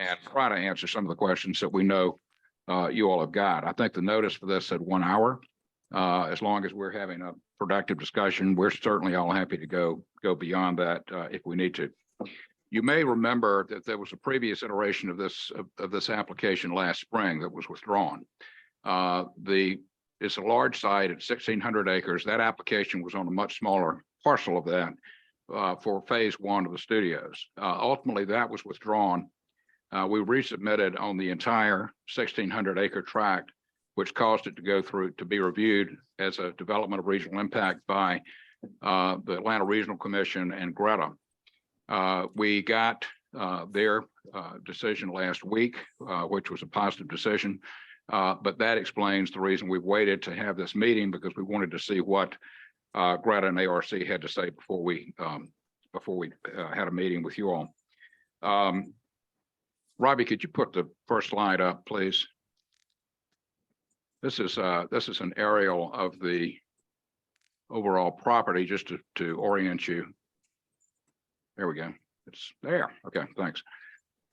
and try to answer some of the questions that we know you all have got. I think the notice for this said 1 hour. As long as we're having a productive discussion, we're certainly all happy to go beyond that if we need to. You may remember that there was a previous iteration of this application last spring that was withdrawn. It's a large site at 1,600 acres. That application was on a much smaller parcel of that for phase one of the studios. Ultimately, that was withdrawn. We resubmitted on the entire 1,600 acre tract, which caused it to go through to be reviewed as a development of regional impact by the Atlanta Regional Commission and Greta. We got their decision last week, which was a positive decision. But that explains the reason we've waited to have this meeting, because we wanted to see what Greta and ARC had to say before we had a meeting with you all. Robbie, could you put the first slide up, please? This is an aerial of the overall property, just to orient you. There we go. It's there. Okay, thanks.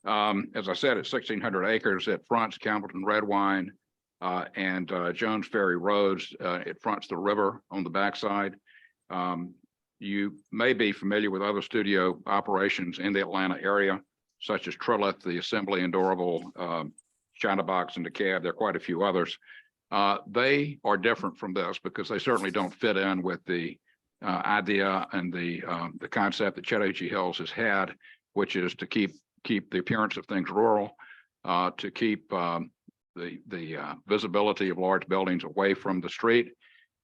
As I said, it's 1,600 acres. It fronts Campbellton Red Wine and Jones Ferry Roads. It fronts the river on the backside. You may be familiar with other studio operations in the Atlanta area, such as Trilith, the Assembly and Durable, China Box, and the Cab. There are quite a few others. They are different from this because they certainly don't fit in with the idea and the concept that Chattahoochee Hills has had, which is to keep the appearance of things rural, to keep the visibility of large buildings away from the street.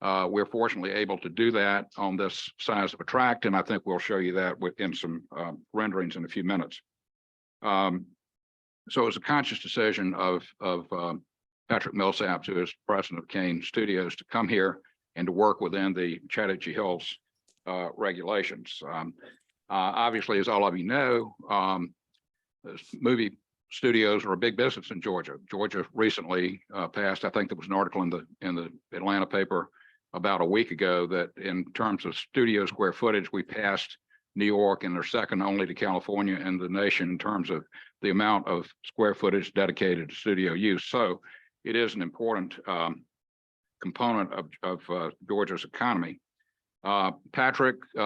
We're fortunately able to do that on this size of a tract, and I think we'll show you that within some renderings in a few minutes. So it was a conscious decision of Patrick Millsaps, who is president of Kane Studios, to come here and to work within the Chattahoochee Hills regulations. Obviously, as all of you know, movie studios are a big business in Georgia. Georgia recently passed, I think there was an article in the Atlanta paper about a week ago, that in terms of studio square footage, we passed New York, and they're second only to California in the nation in terms of the amount of square footage dedicated to studio use. So it is an important component of Georgia's economy. Patrick, and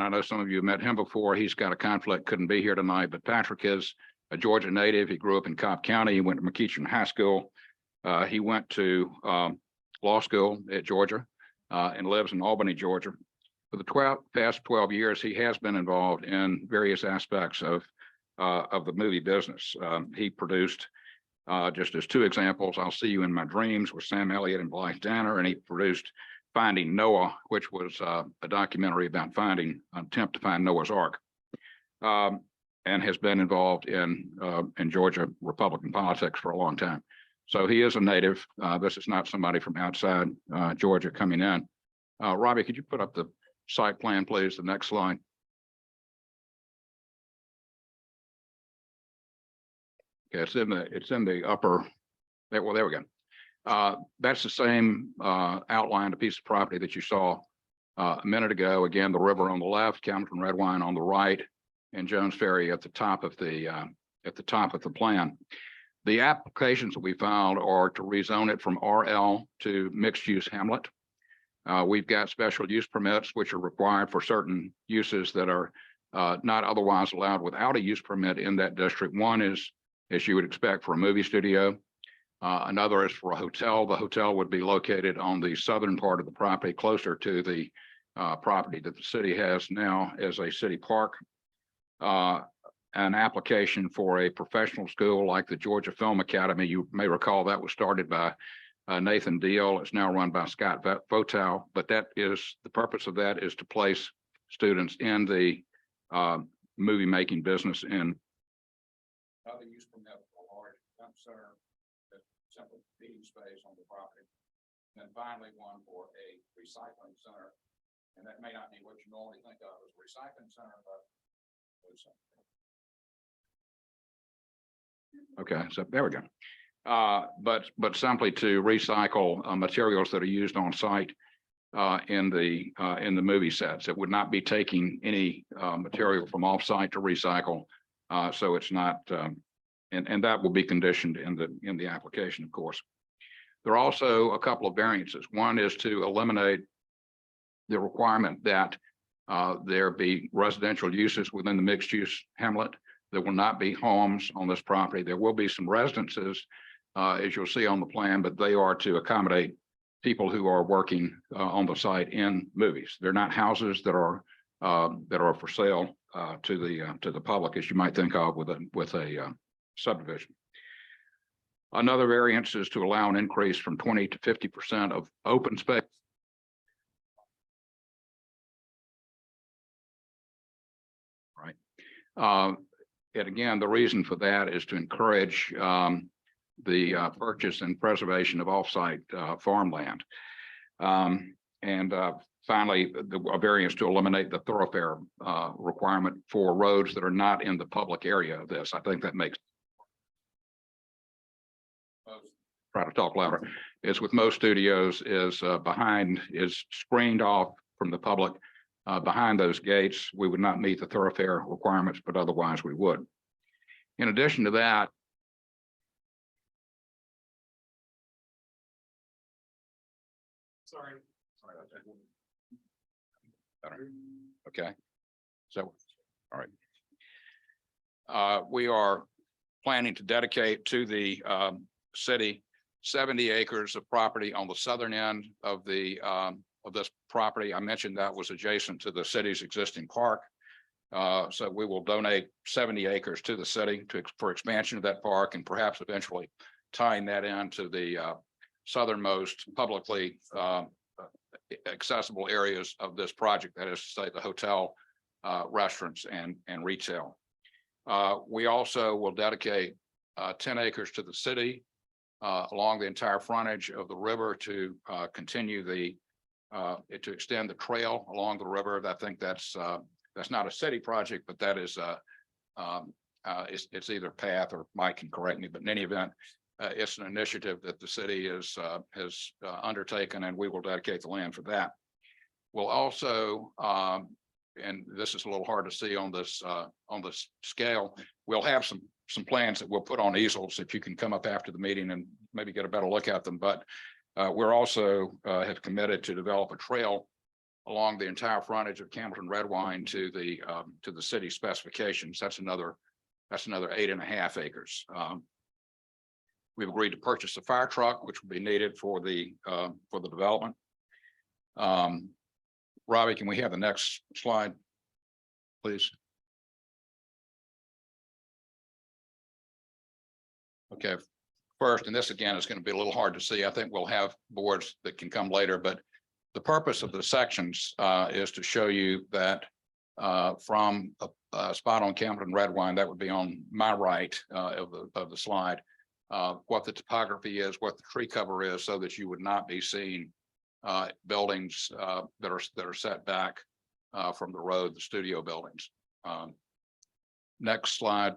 I know some of you have met him before, he's got a conflict, couldn't be here tonight, but Patrick is a Georgia native. He grew up in Cobb County. He went to McEachern High School. He went to law school at Georgia and lives in Albany, Georgia. For the past 12 years, he has been involved in various aspects of the movie business. He produced, just as two examples, I'll See You in My Dreams with Sam Elliott and Blythe Danner, and he produced Finding Noah, which was a documentary about an attempt to find Noah's Ark, and has been involved in Georgia Republican politics for a long time. So he is a native. This is not somebody from outside Georgia coming in. Robbie, could you put up the site plan, please? The next slide. Okay, it's in the upper. There, well, there we go. That's the same outlined piece of property that you saw a minute ago. Again, the river on the left, Campbellton Red Wine on the right, and Jones Ferry at the top of the plan. The applications that we filed are to rezone it from RL to mixed use hamlet. We've got special use permits, which are required for certain uses that are not otherwise allowed without a use permit in that district. One is, as you would expect, for a movie studio. Another is for a hotel. The hotel would be located on the southern part of the property, closer to the property that the city has now as a city park. An application for a professional school like the Georgia Film Academy. You may recall that was started by Nathan Deal. It's now run by Scott Votow, but that is the purpose of that is to place students in the movie making business in other use permit for a large dump center, simple meeting space on the property. And then finally one for a recycling center. And that may not be what you normally think of as a recycling center, but okay, so there we go. But simply to recycle materials that are used on site in the movie sets. It would not be taking any material from off site to recycle, so it's not and that will be conditioned in the application, of course. There are also a couple of variances. One is to eliminate the requirement that there be residential uses within the mixed use hamlet. There will not be homes on this property. There will be some residences, as you'll see on the plan, but they are to accommodate people who are working on the site in movies. They're not houses that are for sale to the public, as you might think of with a subdivision. Another variance is to allow an increase from 20 to 50% of open space. Right. And again, the reason for that is to encourage the purchase and preservation of offsite farmland. Finally, a variance to eliminate the thoroughfare requirement for roads that are not in the public area of this. I think that makes. Try to talk louder. Is with most studios is screened off from the public behind those gates. We would not meet the thoroughfare requirements, but otherwise we would. In addition to that, Sorry. Okay. So, all right. We are planning to dedicate to the city 70 acres of property on the southern end of this property. I mentioned that was adjacent to the city's existing park. So we will donate 70 acres to the city for expansion of that park and perhaps eventually tying that into the southernmost publicly accessible areas of this project, that is to say the hotel, restaurants and retail. We also will dedicate 10 acres to the city along the entire frontage of the river to continue to extend the trail along the river. I think that's not a city project, but that is it's either path, or Mike can correct me, but in any event, it's an initiative that the city has undertaken, and we will dedicate the land for that. We'll also, and this is a little hard to see on this scale, we'll have some plans that we'll put on easels if you can come up after the meeting and maybe get a better look at them. But we're also have committed to develop a trail along the entire frontage of Campbellton Redwine to the city specifications. That's another 8.5 acres. We've agreed to purchase a fire truck, which will be needed for the development. Robbie, can we have the next slide, please? Okay, first, and this again is going to be a little hard to see. I think we'll have boards that can come later, but the purpose of the sections is to show you that from a spot on Campbellton Redwine, that would be on my right of the slide, what the topography is, what the tree cover is, so that you would not be seeing buildings that are set back from the road, the studio buildings. Next slide.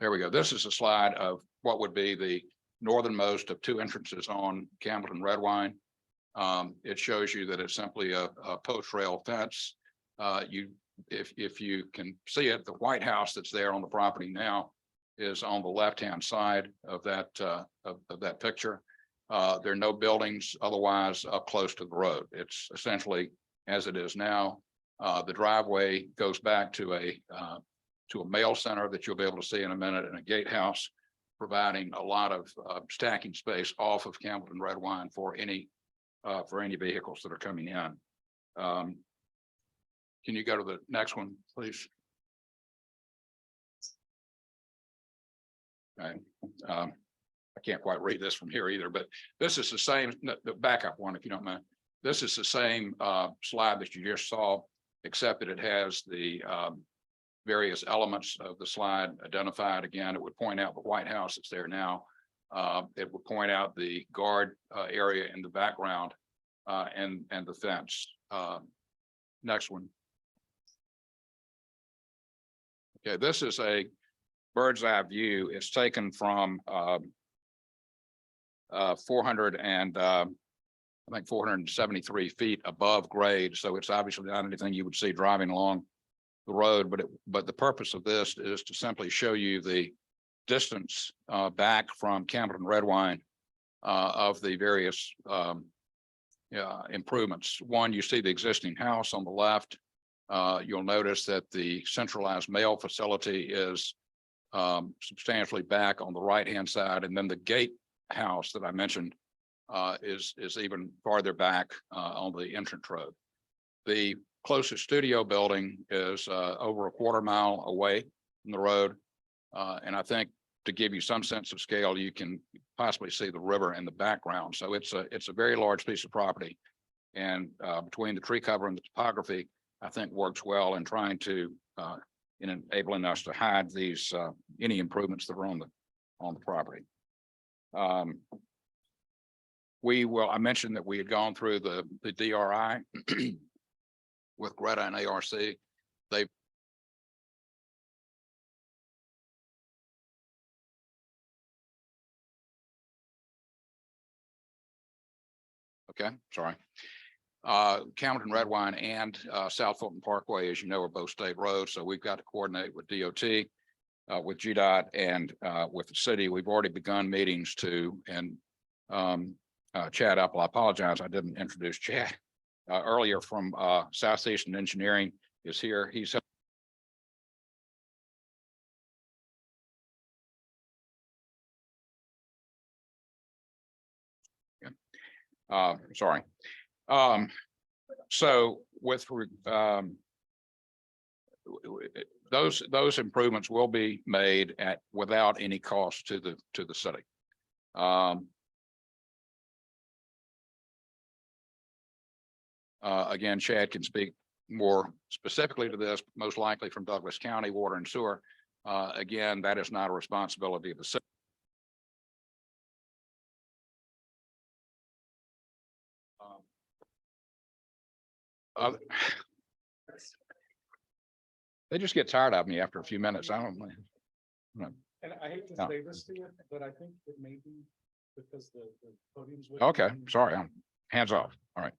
There we go. This is a slide of what would be the northernmost of two entrances on Campbellton Redwine. It shows you that it's simply a post rail fence. If you can see it, the White House that's there on the property now is on the left-hand side of that picture. There are no buildings otherwise up close to the road. It's essentially as it is now. The driveway goes back to a mail center that you'll be able to see in a minute, and a gatehouse, providing a lot of stacking space off of Campbellton Redwine for any vehicles that are coming in. Can you go to the next one, please? Okay. I can't quite read this from here either, but this is the same, the backup one, if you don't mind. This is the same slide that you just saw, except that it has the various elements of the slide identified. Again, it would point out the White House that's there now. It would point out the guard area in the background and the fence. Next one. Okay, this is a bird's eye view. It's taken from 473 feet above grade. So it's obviously not anything you would see driving along road, but the purpose of this is to simply show you the distance back from Campbell Redwine of the various improvements. One, you see the existing house on the left. You'll notice that the centralized mail facility is substantially back on the right-hand side, and then the gatehouse that I mentioned is even farther back on the entrance road. The closest studio building is over a quarter mile away from the road. And I think to give you some sense of scale, you can possibly see the river in the background. So it's a very large piece of property. And between the tree cover and the topography, I think works well in trying to in enabling us to hide these any improvements that are on the property. I mentioned that we had gone through the DRI with Greta and ARC. They've okay, sorry. Camden Redwine and South Fulton Parkway, as you know, are both state roads. So we've got to coordinate with DOT, with GDOT, and with the city. We've already begun meetings Chad Apple, I apologize, I didn't introduce Chad earlier from Southeastern Engineering is here. He's sorry. So with those improvements will be made without any cost to the city. Again, Chad can speak more specifically to this, most likely from Douglas County Water and Sewer. Again, that is not a responsibility of the city. They just get tired of me after a few minutes. I don't know. And I hate to say this to you, but I think it may be because the podium's. Okay, sorry, I'm hands off. All right.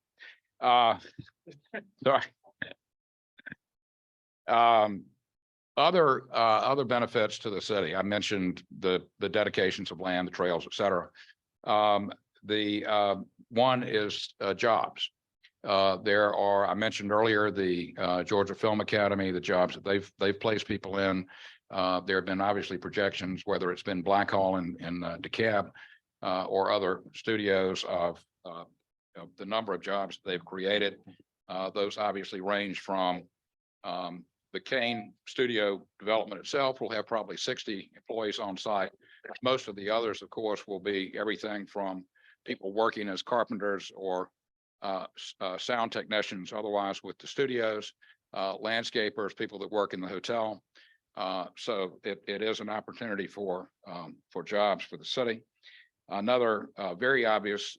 Sorry. Other benefits to the city. I mentioned the dedications of land, the trails, et cetera. The one is jobs. I mentioned earlier the Georgia Film Academy, the jobs that they've placed people in. There have been obviously projections, whether it's been Blackhall in DeKalb or other studios of the number of jobs that they've created. Those obviously range from the Kane studio development itself will have probably 60 employees on site. Most of the others, of course, will be everything from people working as carpenters or sound technicians, otherwise with the studios, landscapers, people that work in the hotel. So it is an opportunity for jobs for the city. Another very obvious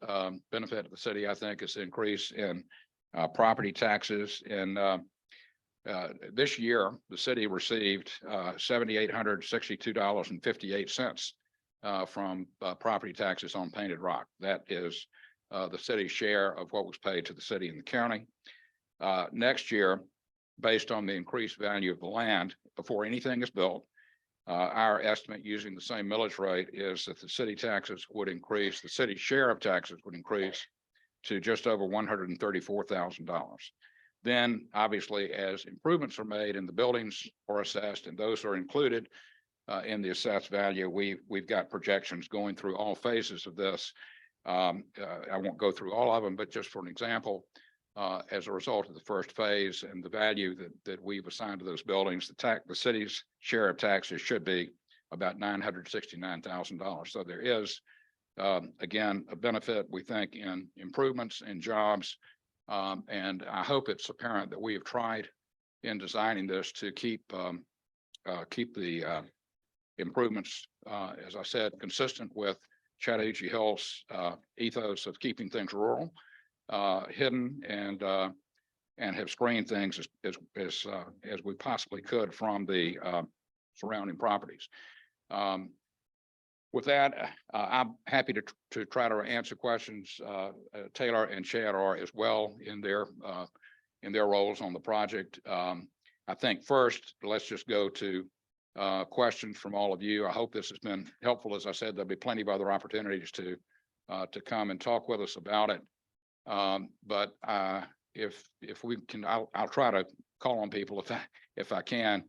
benefit of the city, I think, is the increase in property taxes. And this year, the city received $7,862.58 from property taxes on Painted Rock. That is the city's share of what was paid to the city and the county. Next year, based on the increased value of the land before anything is built, our estimate using the same millage rate is that the city taxes would increase, the city's share of taxes would increase to just over $134,000. Then obviously, as improvements are made and the buildings are assessed and those are included in the assessed value, we've got projections going through all phases of this. I won't go through all of them, but just for an example, as a result of the first phase and the value that we've assigned to those buildings, the city's share of taxes should be about $969,000. So there is, again, a benefit, we think, in improvements in jobs. And I hope it's apparent that we have tried in designing this to keep the improvements, as I said, consistent with Chattahoochee Hill's ethos of keeping things rural, hidden, and have screened things as we possibly could from the surrounding properties. With that, I'm happy to try to answer questions. Taylor and Chad are as well in their roles on the project. I think first, let's just go to questions from all of you. I hope this has been helpful. As I said, there'll be plenty of other opportunities to come and talk with us about it. But if we can, I'll try to call on people if I can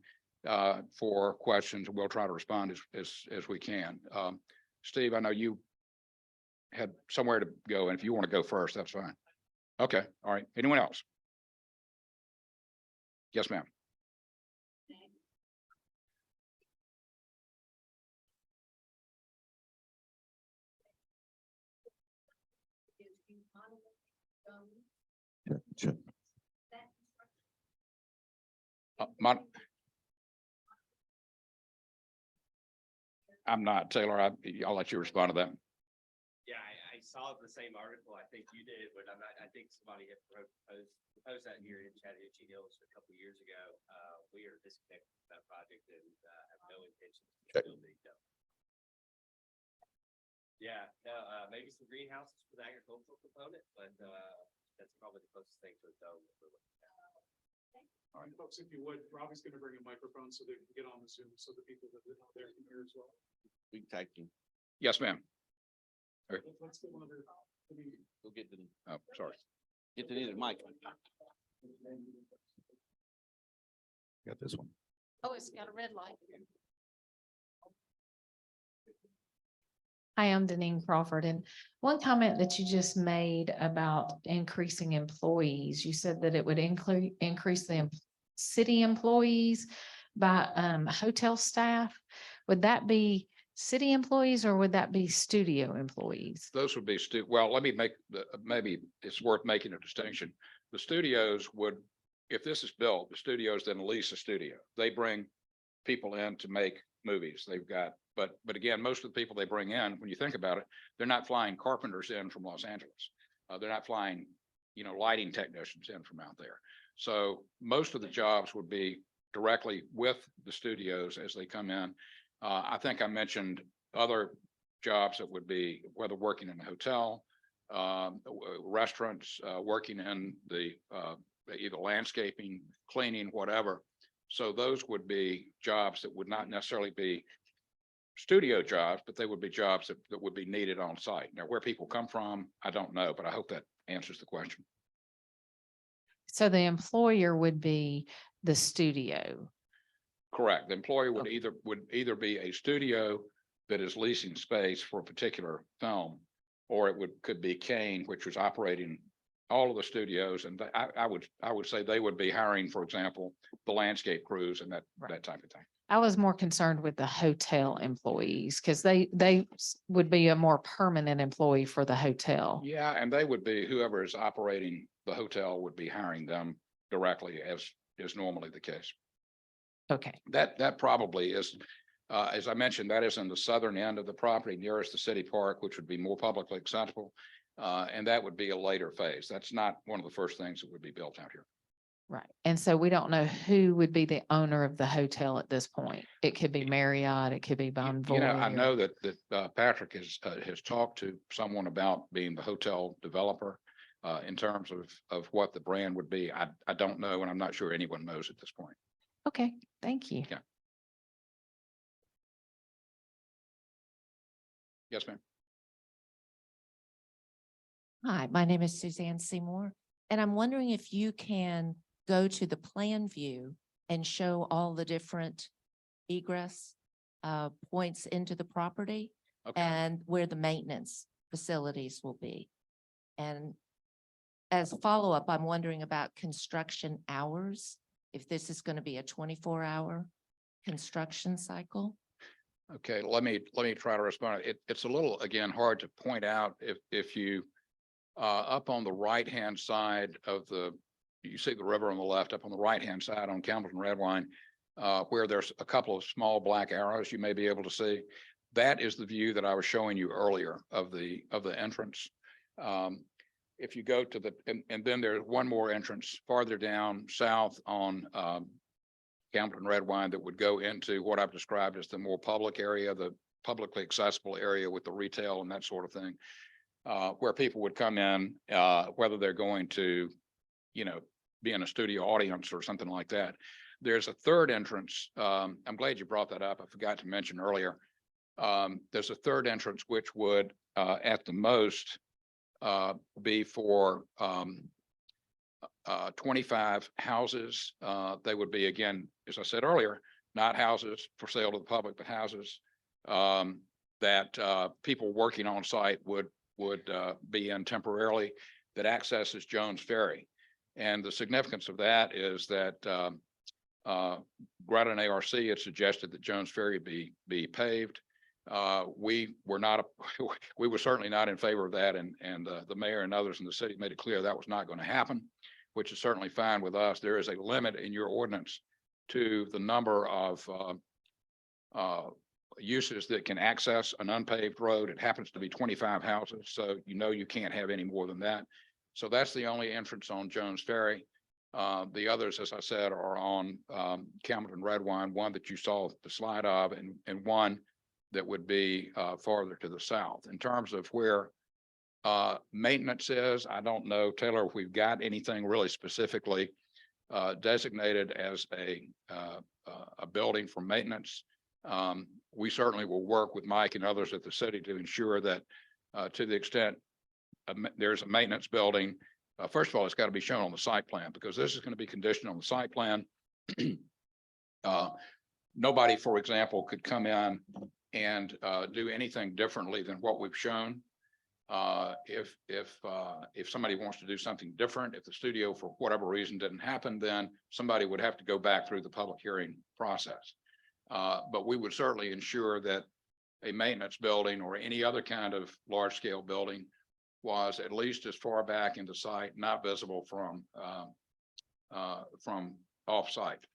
for questions. We'll try to respond as we can. Steve, I know you had somewhere to go, and if you want to go first, that's fine. Okay, all right. Anyone else? Yes, ma'am. Sure. I'm not, Taylor. I'll let you respond to that. Yeah, I saw the same article. I think you did, but I'm not, I think somebody had proposed that here in Chattahoochee Hills a couple of years ago. We are disconnected from that project and have no intention to build it. Yeah, no, maybe some greenhouses for the agricultural component, but that's probably the closest thing to a dome that we're looking at. All right, folks, if you would, Robbie's gonna bring a microphone so they can get on the Zoom, so the people that are out there can hear as well. We can tag team. Yes, ma'am. Let's get one of their. Go get the, Oh, sorry. get the other mic. Got this one. Oh, it's got a red light. Hi, I'm Deneen Crawford, and one comment that you just made about increasing employees, you said that it would increase the city employees by hotel staff. Would that be city employees or would that be studio employees? Those would be well, let me make maybe it's worth making a distinction. The studios would, if this is built, the studios then lease a studio. They bring people in to make movies. They've got, but again, most of the people they bring in, when you think about it, they're not flying carpenters in from Los Angeles. They're not flying, lighting technicians in from out there. So most of the jobs would be directly with the studios as they come in. I think I mentioned other jobs that would be whether working in a hotel, restaurants, working in the either landscaping, cleaning, whatever. So those would be jobs that would not necessarily be studio jobs, but they would be jobs that would be needed on site. Now, where people come from, I don't know, but I hope that answers the question. So the employer would be the studio. Correct. The employer would Okay. either be a studio that is leasing space for a particular film, or could be Kane, which was operating all of the studios. And I would say they would be hiring, for example, the landscape crews and that type of thing. I was more concerned with the hotel employees because they would be a more permanent employee for the hotel. Yeah, and they would be, whoever is operating the hotel would be hiring them directly, as is normally the case. Okay, That probably is, as I mentioned, that is in the southern end of the property nearest the city park, which would be more publicly accessible. And that would be a later phase. That's not one of the first things that would be built out here. right. And so we don't know who would be the owner of the hotel at this point. It could be Marriott, it could be Bonvoy. I know that Patrick has talked to someone about being the hotel developer in terms of what the brand would be. I don't know, and I'm not sure anyone knows at this point. Okay, thank you. Yeah. Yes, ma'am. Hi, my name is Suzanne Seymour, and I'm wondering if you can go to the plan view and show all the different egress points into the property Okay. and where the maintenance facilities will be. And as a follow-up, I'm wondering about construction hours, if this is going to be a 24-hour construction cycle. Okay, let me try to respond. It's a little, again, hard to point out if you up on the right-hand side of you see the river on the left, up on the right-hand side on Campbellton Redwine, where there's a couple of small black arrows you may be able to see. That is the view that I was showing you earlier of the entrance. If you go to and then there's one more entrance farther down south on Campbellton Redwine that would go into what I've described as the more public area, the publicly accessible area with the retail and that sort of thing, where people would come in, whether they're going to, be in a studio audience or something like that. There's a third entrance. I'm glad you brought that up. I forgot to mention earlier. There's a third entrance which would, at the most, be for 25 houses. They would be, again, as I said earlier, not houses for sale to the public, but houses that people working on site would be in temporarily, that accesses Jones Ferry. And the significance of that is that Greta and ARC had suggested that Jones Ferry be paved. We were not, we were certainly not in favor of that, and the mayor and others in the city made it clear that was not going to happen, which is certainly fine with us. There is a limit in your ordinance to the number of uses that can access an unpaved road. It happens to be 25 houses, so you can't have any more than that. So that's the only entrance on Jones Ferry. The others, as I said, are on Campbell Redwine, one that you saw the slide of, and one that would be farther to the south. In terms of where maintenance is, I don't know, Taylor, if we've got anything really specifically designated as a building for maintenance. We certainly will work with Mike and others at the city to ensure that to the extent there's a maintenance building, first of all, it's got to be shown on the site plan, because this is going to be conditioned on the site plan. Nobody, for example, could come in and do anything differently than what we've shown. If somebody wants to do something different, if the studio for whatever reason didn't happen, then somebody would have to go back through the public hearing process. But we would certainly ensure that a maintenance building or any other kind of large scale building was at least as far back in the site, not visible from off site.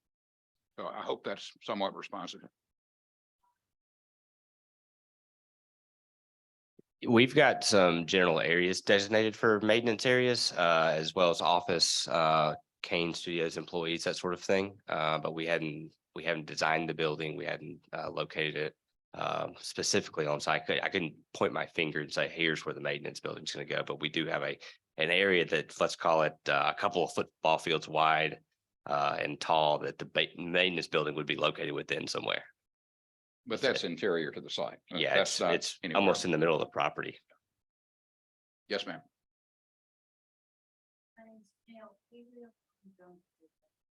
So I hope that's somewhat responsive. We've got some general areas designated for maintenance areas, as well as office, Kane Studios employees, that sort of thing. But we hadn't designed the building. We hadn't located it specifically on site. I couldn't point my finger and say, here's where the maintenance building is going to go. But we do have an area that, let's call it a couple of football fields wide and tall, that the maintenance building would be located within somewhere. But that's interior to the site. Yeah, That's not it's anywhere. almost in the middle of the property. Yes, ma'am.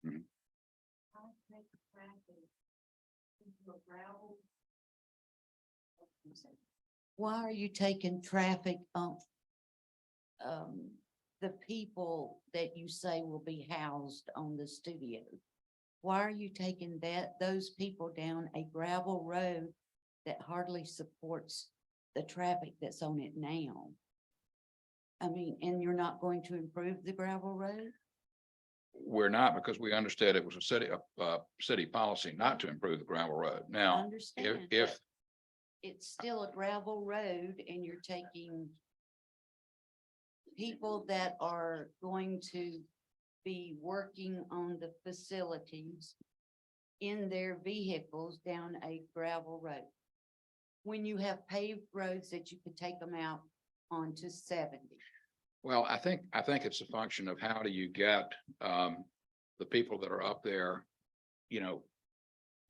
Mhm. Why are you taking traffic on the people that you say will be housed on the studio? Why are you taking those people down a gravel road that hardly supports the traffic that's on it now? I mean, and you're not going to improve the gravel road? We're not, because we understood it was a city policy not to improve the gravel road. I Now, understand, if but it's still a gravel road and you're taking people that are going to be working on the facilities in their vehicles down a gravel road, when you have paved roads that you could take them out onto 70. well, I think it's a function of how do you get the people that are up there,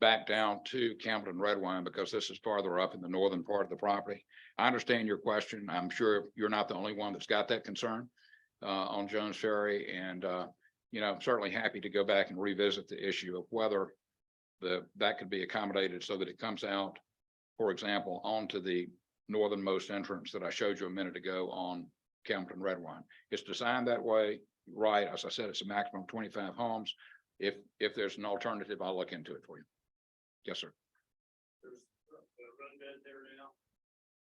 back down to Campbell Redwine, because this is farther up in the northern part of the property. I understand your question. I'm sure you're not the only one that's got that concern on Jones Ferry, and I'm certainly happy to go back and revisit the issue of whether that could be accommodated so that it comes out, for example, onto the northernmost entrance that I showed you a minute ago on Campbell Redwine. It's designed that way, right? As I said, it's a maximum of 25 homes. If there's an alternative, I'll look into it for you. Yes, sir. There's a run bed there now.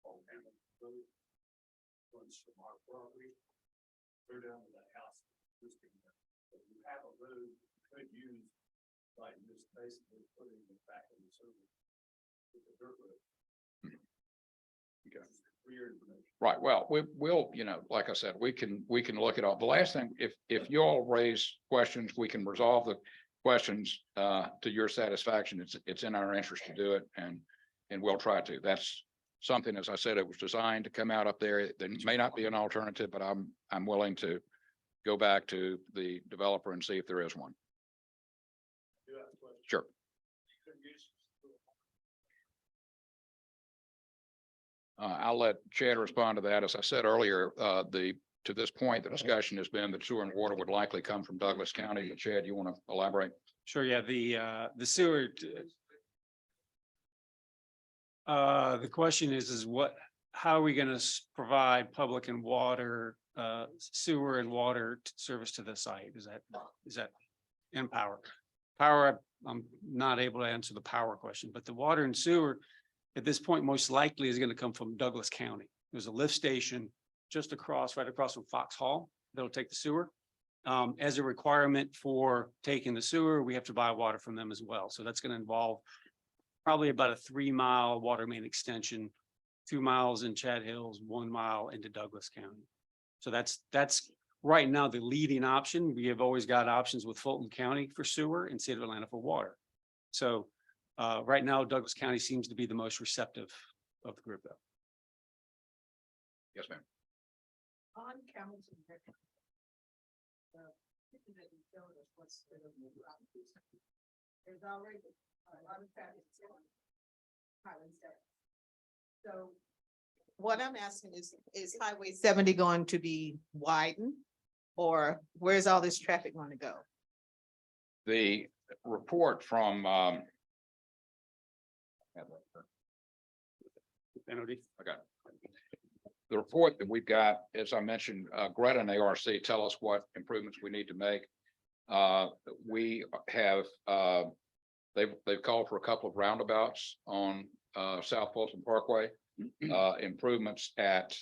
All kind of road runs from our property. They're down to the house. But you have a road you could use, like just basically putting it back in the service. With the dirt road. Okay. For your information. Right. Well, we'll, like I said, we can look at all. The last thing, if you all raise questions, we can resolve the questions to your satisfaction. It's in our interest to do it, and we'll try to. That's something, as I said, it was designed to come out up there. There may not be an alternative, but I'm willing to go back to the developer and see if there is one. I do Sure. I'll let Chad respond to that. As I said earlier, to this point, the discussion has been that sewer and water would likely come from Douglas County. But Chad, you want to elaborate? Sure, yeah, the sewer. The question is what, how are we gonna provide public and water, sewer and water service to the site? Is that and power? Power, I'm not able to answer the power question, but the water and sewer at this point most likely is gonna come from Douglas County. There's a lift station just right across from Fox Hall that'll take the sewer. As a requirement for taking the sewer, we have to buy water from them as well. So that's going to involve probably about a 3-mile water main extension, 2 miles in Chad Hills, 1 mile into Douglas County. So that's right now the leading option. We have always got options with Fulton County for sewer and City of Atlanta for water. So right now, Douglas County seems to be the most receptive of the group though. Yes, ma'am. On Hamilton. People that you showed us what's the properties. There's already a lot of traffic. Highway 70. So what I'm asking is Highway 70 going to be widened? Or where's all this traffic going to go? The report from okay. The report that we've got, as I mentioned, Greta and ARC tell us what improvements we need to make. We have, they've called for a couple of roundabouts on South Fulton Parkway. Improvements at,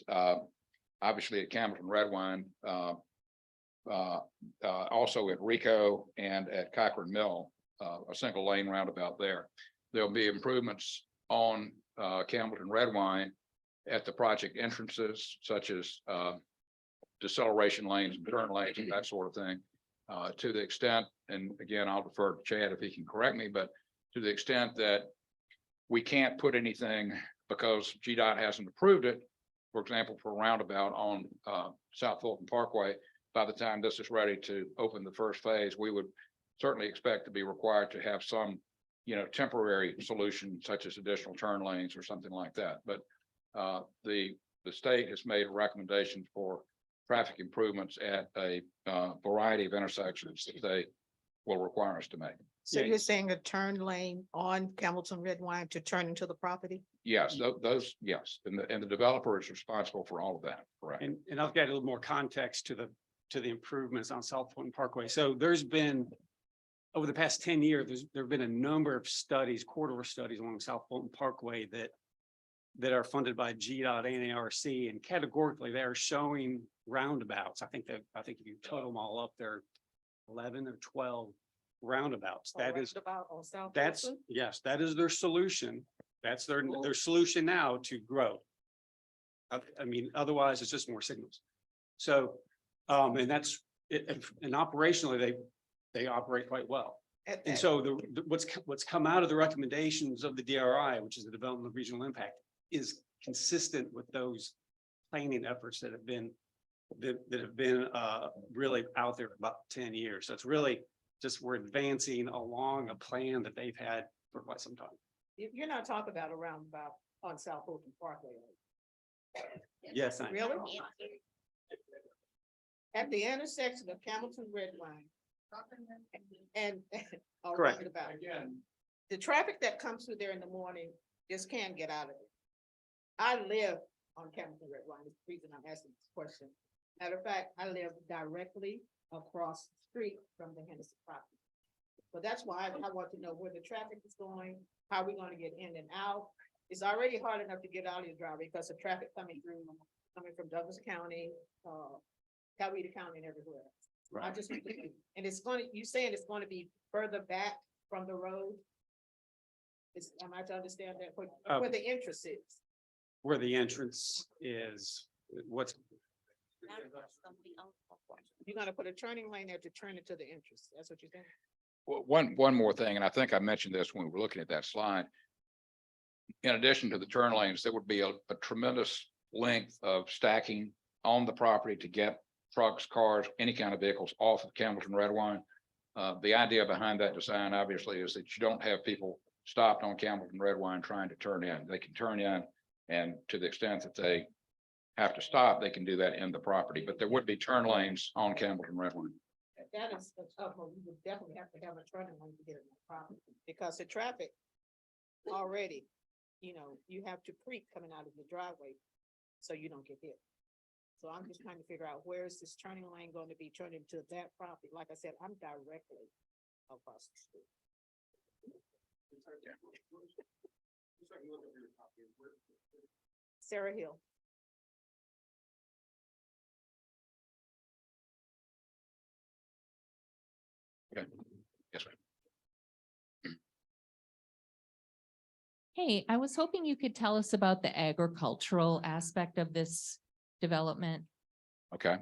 obviously at Campbellton Redwine, also at Rico and at Cochran Mill, a single lane roundabout there. There'll be improvements on Campbellton Redwine at the project entrances, such as deceleration lanes and turn lanes and that sort of thing. To the extent, and again, I'll defer to Chad if he can correct me, but to the extent that we can't put anything because GDOT hasn't approved it, for example, for a roundabout on South Fulton Parkway, by the time this is ready to open the first phase, we would certainly expect to be required to have some, temporary solution such as additional turn lanes or something like that. But the state has made recommendations for traffic improvements at a variety of intersections that they will require us to make. So you're saying a turn lane on Hamilton Redwine to turn into the property? Yes, those, yes, and the developer is responsible for all of that, correct? And I'll get a little more context to the improvements on South Fulton Parkway. So there's been, over the past 10 years, there have been a number of studies, corridor studies along South Fulton Parkway that are funded by GDOT and ARC, and categorically they are showing roundabouts. I think if you total them all up, there are 11 or 12 roundabouts. That is, On South that's, Fulton? yes, that is their solution. That's their solution now to grow. I mean, otherwise it's just more signals. So, and that's it, and operationally they operate quite well. And so what's come out of the recommendations of the DRI, which is the Development of Regional Impact, is consistent with those planning efforts that have been really out there for about 10 years. So it's really just we're advancing along a plan that they've had for quite some time. You're not talking about a roundabout on South Fulton Parkway. Yes, I am. Really? At the intersection of Hamilton Redwine. And. a Correct. roundabout. The traffic that comes through there in the morning just can't get out of it. I live on Hamilton Redwine. That's the reason I'm asking this question. Matter of fact, I live directly across the street from the Henderson property. So that's why I want to know where the traffic is going, how we're going to get in and out. It's already hard enough to get out of your driveway because of traffic coming from Douglas County, Coweta County and everywhere else. I just, and it's going to, you saying it's going to be further back from the road? Am I to understand that where the entrance is? Where the entrance is, what's You're gonna put a turning lane there to turn into the entrance. That's what you're saying? Well, one more thing, and I think I mentioned this when we were looking at that slide. In addition to the turn lanes, there would be a tremendous length of stacking on the property to get trucks, cars, any kind of vehicles off of Campbellton Redwine. The idea behind that design obviously is that you don't have people stopped on Campbellton Red Wine trying to turn in. They can turn in, and to the extent that they have to stop, they can do that in the property, but there would be turn lanes on Campbellton Red Wine. That is, we would definitely have to have a turning lane to get in that property, because the traffic already, you have to creep coming out of the driveway, so you don't get hit. So I'm just trying to figure out where is this turning lane going to be turned into that property? Like I said, I'm directly across the street. Sarah Hill. Okay. Yes, ma'am. Hey, I was hoping you could tell us about the agricultural aspect of this development. Okay.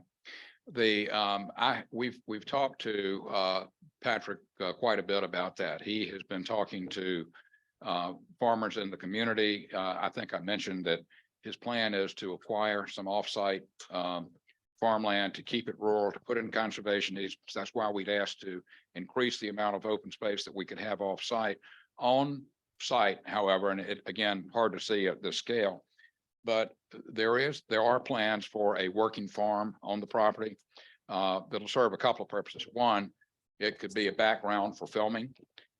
We've talked to, Patrick, quite a bit about that. He has been talking to, farmers in the community. I think I mentioned that his plan is to acquire some offsite, farmland to keep it rural, to put in conservation needs. That's why we'd asked to increase the amount of open space that we could have off-site. On site, however, and it, again, hard to see at this scale, but there are plans for a working farm on the property that'll serve a couple of purposes. One, it could be a background for filming.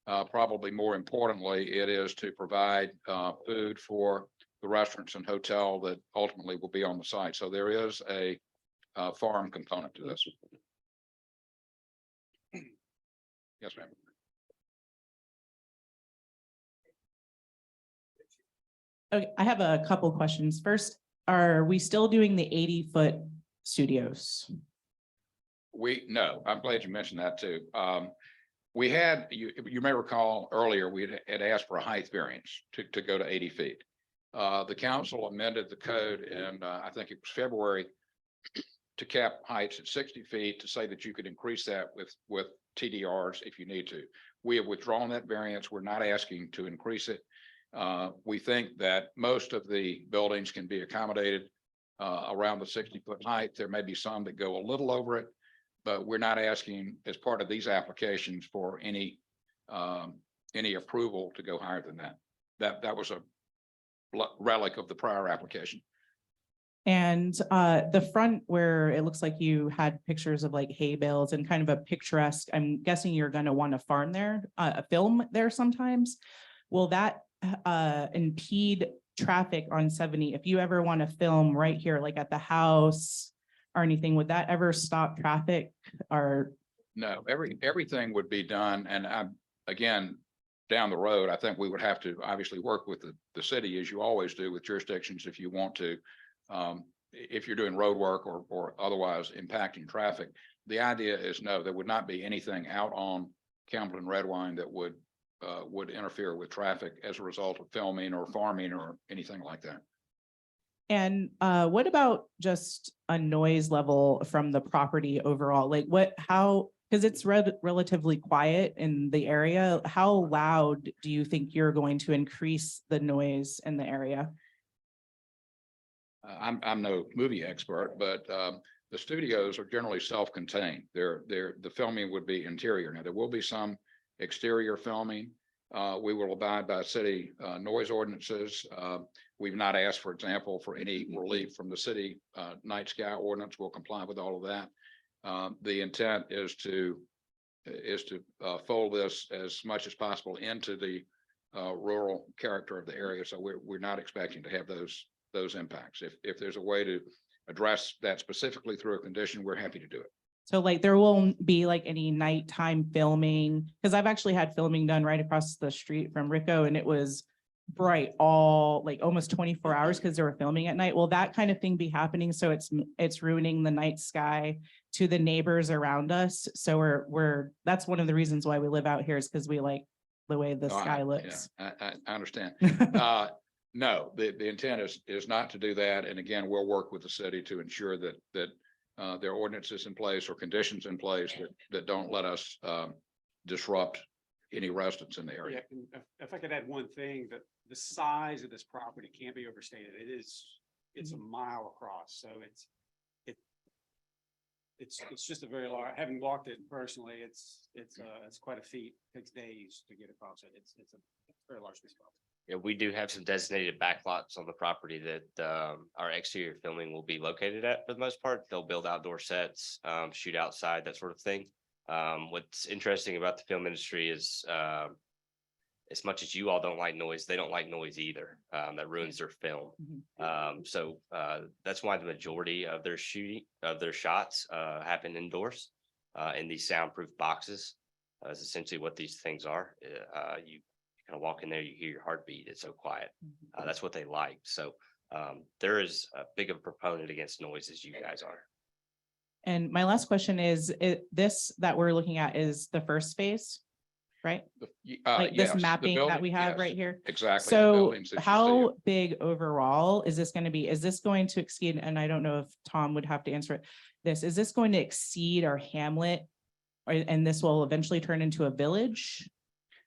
Probably more importantly, it is to provide food for the restaurants and hotel that ultimately will be on the site. So there is a farm component to this. Yes, ma'am. Okay, I have a couple questions. First, are we still doing the 80-foot studios? No, I'm glad you mentioned that too. We had, you may recall earlier, we had asked for a height variance to go to 80 feet. The council amended the code and I think it was February to cap heights at 60 feet to say that you could increase that with TDRs if you need to. We have withdrawn that variance. We're not asking to increase it. We think that most of the buildings can be accommodated around the 60-foot height. There may be some that go a little over it, but we're not asking as part of these applications for any approval to go higher than that. That was a relic of the prior application. And the front where it looks like you had pictures of like hay bales and kind of a picturesque, I'm guessing you're going to want to farm there, film there sometimes. Will that impede traffic on 70? If you ever want to film right here, like at the house or anything, would that ever stop traffic or? No, everything would be done. And again, down the road, I think we would have to obviously work with the city, as you always do with jurisdictions, if you want to, if you're doing road work or otherwise impacting traffic. The idea is no, there would not be anything out on Campbellton Red Wine that would interfere with traffic as a result of filming or farming or anything like that. And what about just a noise level from the property overall? Like because it's relatively quiet in the area, how loud do you think you're going to increase the noise in the area? I'm no movie expert, but the studios are generally self-contained. The filming would be interior. Now, there will be some exterior filming. We will abide by city noise ordinances. We've not asked, for example, for any relief from the city night sky ordinance. We'll comply with all of that. The intent is to fold this as much as possible into the rural character of the area. So we're not expecting to have those impacts. If there's a way to address that specifically through a condition, we're happy to do it. So like there won't be like any nighttime filming, because I've actually had filming done right across the street from Rico and it was bright all like almost 24 hours because they were filming at night. Will that kind of thing be happening? So it's ruining the night sky to the neighbors around us. So that's one of the reasons why we live out here is because we like the way the sky looks. Yeah, I understand. No, the intent is not to do that. And again, we'll work with the city to ensure that there are ordinances in place or conditions in place that don't let us disrupt any residents in the area. Yeah, and if I could add one thing, that the size of this property can't be overstated. It's a mile across, so it's just a very large, having walked it personally, it's quite a feat. Takes days to get across it. It's a very large piece of property. Yeah, we do have some designated backlots on the property that our exterior filming will be located at for the most part. They'll build outdoor sets, shoot outside, that sort of thing. What's interesting about the film industry is as much as you all don't like noise, they don't like noise either. That ruins their film. So that's why the majority of their shots happen indoors in these soundproof boxes. Is essentially what these things are. You kind of walk in there, you hear your heartbeat. It's so quiet. That's what they like. So there is a big of a proponent against noise as you guys are. And my last question is, this that we're looking at is the first phase, right? Like this Yes, the mapping that building- we have yes, right here. Exactly. the So buildings that you see. how big overall is this going to be? Is this going to exceed, and I don't know if Tom would have to answer it, is this going to exceed our hamlet? And this will eventually turn into a village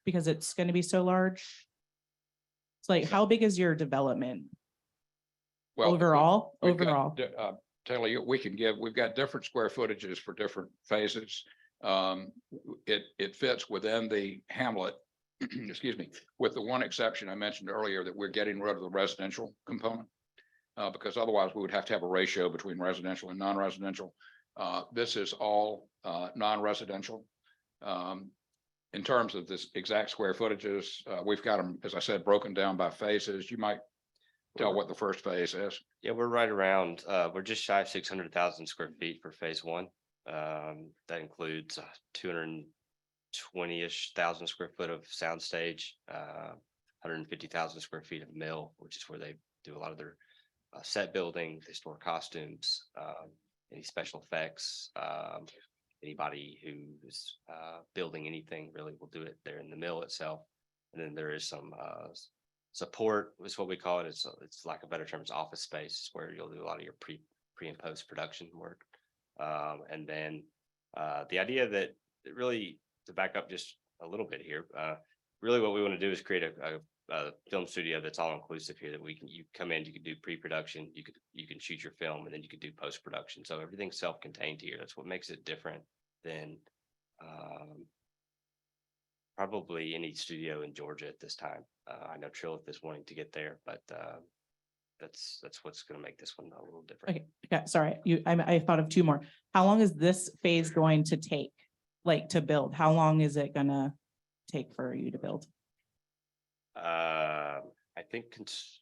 because it's going to be so large? It's like, how big is your development Well, overall? we've got Overall, Taylor, we've got different square footages for different phases. It fits within the hamlet, excuse me, with the one exception I mentioned earlier that we're getting rid of the residential component. Because otherwise we would have to have a ratio between residential and non-residential. This is all non-residential. In terms of this exact square footages, we've got them, as I said, broken down by phases. You might tell what the first phase is. Yeah, we're right around, we're just shy of 600,000 square feet for phase one. That includes 220-ish thousand square foot of soundstage, 150,000 square feet of mill, which is where they do a lot of their set building, they store costumes, any special effects. Anybody who is building anything really will do it there in the mill itself. And then there is some support is what we call it. It's like a better term, it's office space where you'll do a lot of your pre and post production work. And then the idea that really, to back up just a little bit here, really what we want to do is create a film studio that's all inclusive here, that you come in, you can do pre-production, you can shoot your film, and then you can do post-production. So everything's self-contained here. That's what makes it different than probably any studio in Georgia at this time. I know Trilith is wanting to get there, but that's what's going to make this one a little different. okay, yeah, sorry, I thought of two more. How long is this phase going to take, like, to build? How long is it gonna take for you to build? I think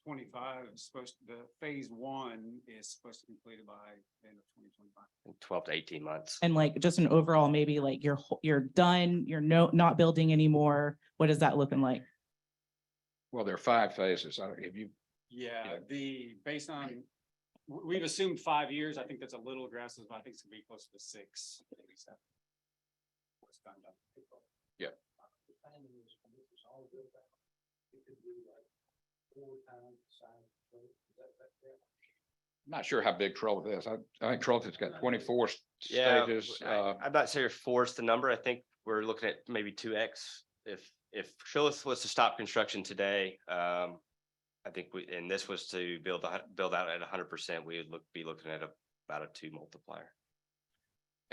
25 is supposed, the phase one is supposed to be completed by the end of 2025. 12 to 18 months. And like, just an overall, maybe like you're done, you're not building anymore. What is that looking like? Well, there are 5 phases. If you, Yeah, based on, we've assumed 5 years. I think that's a little aggressive, but I think it's gonna be close to 6, maybe 7. What's done. Yeah. I'm not sure how big Trolloth is. I think Trolloth has got 24 stages. I'm not sure if 4 is the number. I think we're looking at maybe 2x. If Trilith was to stop construction today, I think and this was to build out at 100%, we would be looking at about a 2 multiplier.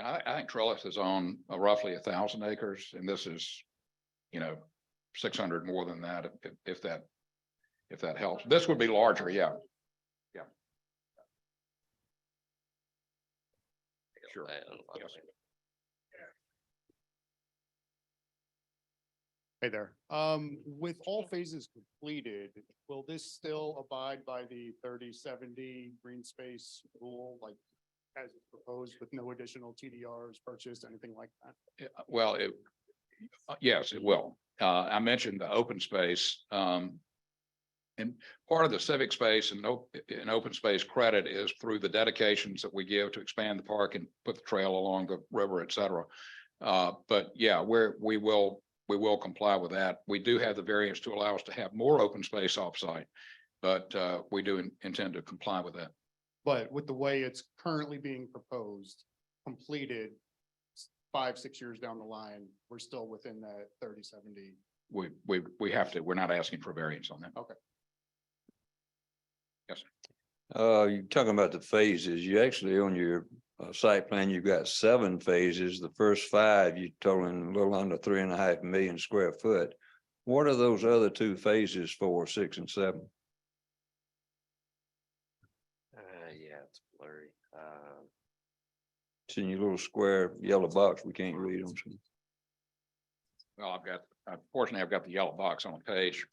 I think Trellis is on roughly 1,000 acres, and this is, 600 more than that, if that helps. This would be larger, yeah. Yeah. Sure. Yes. Hey there. With all phases completed, will this still abide by the 30/70 green space rule, like as proposed, with no additional TDRs purchased, anything like that? Well, yes, it will. I mentioned the open space. And part of the civic space and open space credit is through the dedications that we give to expand the park and put the trail along the river, et cetera. But yeah, we will comply with that. We do have the variance to allow us to have more open space offsite, but we do intend to comply with that. But with the way it's currently being proposed, completed 5-6 years down the line, we're still within that 30/70. We have to, we're not asking for variance on that. Okay. Yes. You're talking about the phases. You actually, on your site plan, you've got 7 phases. The first 5, you totaling a little under 3.5 million square foot. What are those other 2 phases for, 6 and 7? Yeah, it's blurry. It's in your little square yellow box. We can't read them. Well, unfortunately, I've got the yellow box on the page.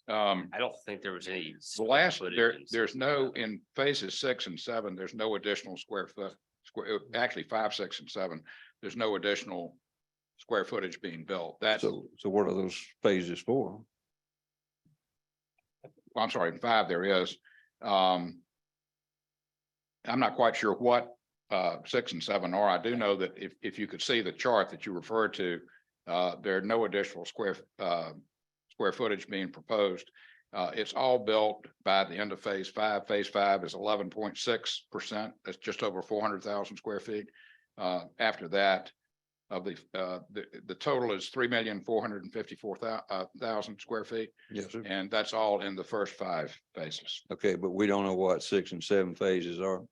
I don't think there was any. The square last, footage in there's no, 6 and in phases 6 and 7, there's no additional actually 5, 6, and 7. There's no additional square footage being built. That's, So what are those phases for? I'm sorry, in 5 there is. I'm not quite sure what 6 and 7 are. I do know that if you could see the chart that you referred to, there are no additional square footage being proposed. It's all built by the end of phase 5. Phase 5 is 11.6%. That's just over 400,000 square feet. After that, of the total is 3,454,000 square feet, Yes, sir. and that's all in the first 5 phases. Okay, but we don't know what 6 and 7 phases are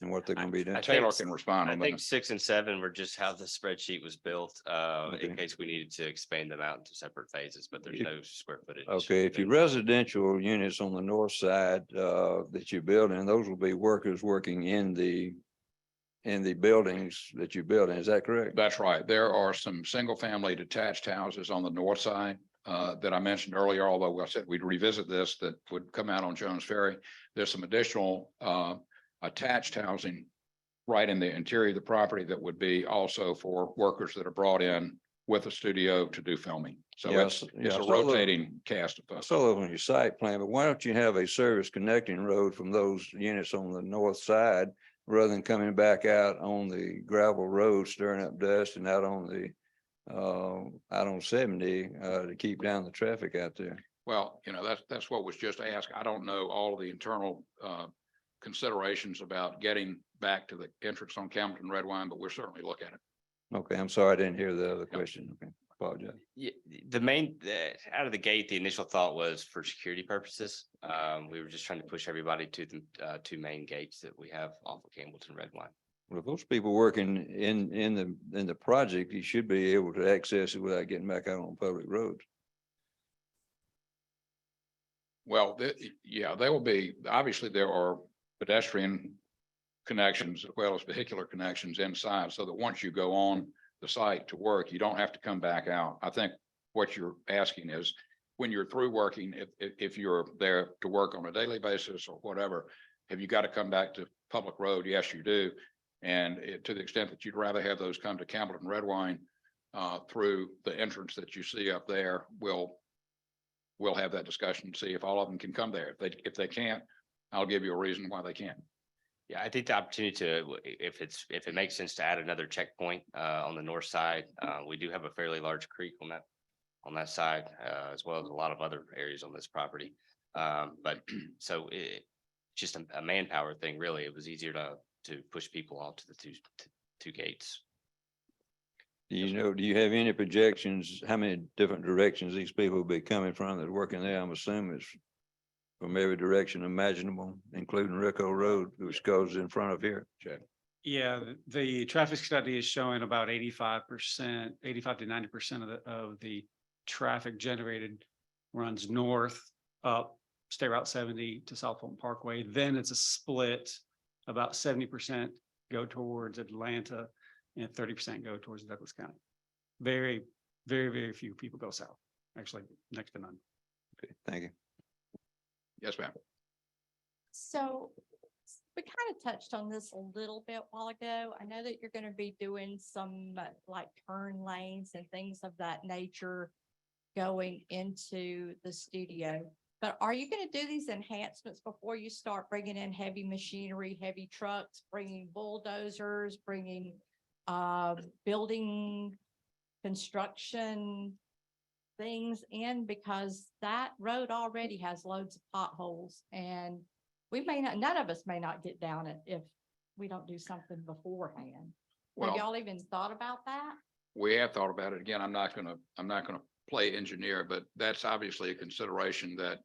and what they're gonna be done. I Taylor think- can respond I on think that. 6 and 7 were just how the spreadsheet was built, Okay. in case we needed to expand them out into separate phases, but there's If- no square footage. Okay, if your residential units on the north side, that you're building, those will be workers working in the buildings that you're building. Is that correct? That's right. There are some single-family detached houses on the north side that I mentioned earlier, although I said we'd revisit this, that would come out on Jones Ferry. There's some additional attached housing right in the interior of the property that would be also for workers that are brought in with a studio to do filming. So Yes, it's yeah, a I saw the- rotating cast of I folks. saw those on your site plan, but why don't you have a service connecting road from those units on the north side rather than coming back out on the gravel road, stirring up dust and out on 70 to keep down the traffic out there? Well, that's what was just asked. I don't know all of the internal considerations about getting back to the entrance on Campbellton Red Wine, but we're certainly looking at it. Okay, I'm sorry, I didn't hear the other question. Okay, apologize. Yeah, the main, out of the gate, the initial thought was for security purposes. We were just trying to push everybody to the 2 main gates that we have off of Campbellton Red Wine. Well, if those people working in the project, you should be able to access it without getting back out on public roads. Well, yeah, they will be, obviously, there are pedestrian connections as well as vehicular connections inside, so that once you go on the site to work, you don't have to come back out. I think what you're asking is, when you're through working, if you're there to work on a daily basis or whatever, have you got to come back to public road? Yes, you do. And to the extent that you'd rather have those come to Campbellton Red Wine through the entrance that you see up there, we'll have that discussion, see if all of them can come there. If they can't, I'll give you a reason why they can't. Yeah, I think the opportunity to, if it makes sense to add another checkpoint on the north side, we do have a fairly large creek on that side, as well as a lot of other areas on this property. But so it's just a manpower thing, really. It was easier to push people off to the two gates. Do you have any projections, how many different directions these people will be coming from that are working there? I'm assuming it's from every direction imaginable, including Rico Road, which goes in front of here. Check. Yeah, the traffic study is showing about 85%, 85 to 90% of the traffic generated runs north, up State Route 70 to South Fulton Parkway. Then it's a split, about 70% go towards Atlanta and 30% go towards Douglas County. Very, very, very few people go south, actually next to none. Okay, thank you. Yes, ma'am. So we kind of touched on this a little bit while ago. I know that you're going to be doing some like turn lanes and things of that nature going into the studio. But are you going to do these enhancements before you start bringing in heavy machinery, heavy trucks, bringing bulldozers, bringing building construction things in, because that road already has loads of potholes and we may not, none of us may not get down it if we don't do something beforehand. Have Well, y'all even thought about that? we have thought about it. Again, I'm not gonna play engineer, but that's obviously a consideration that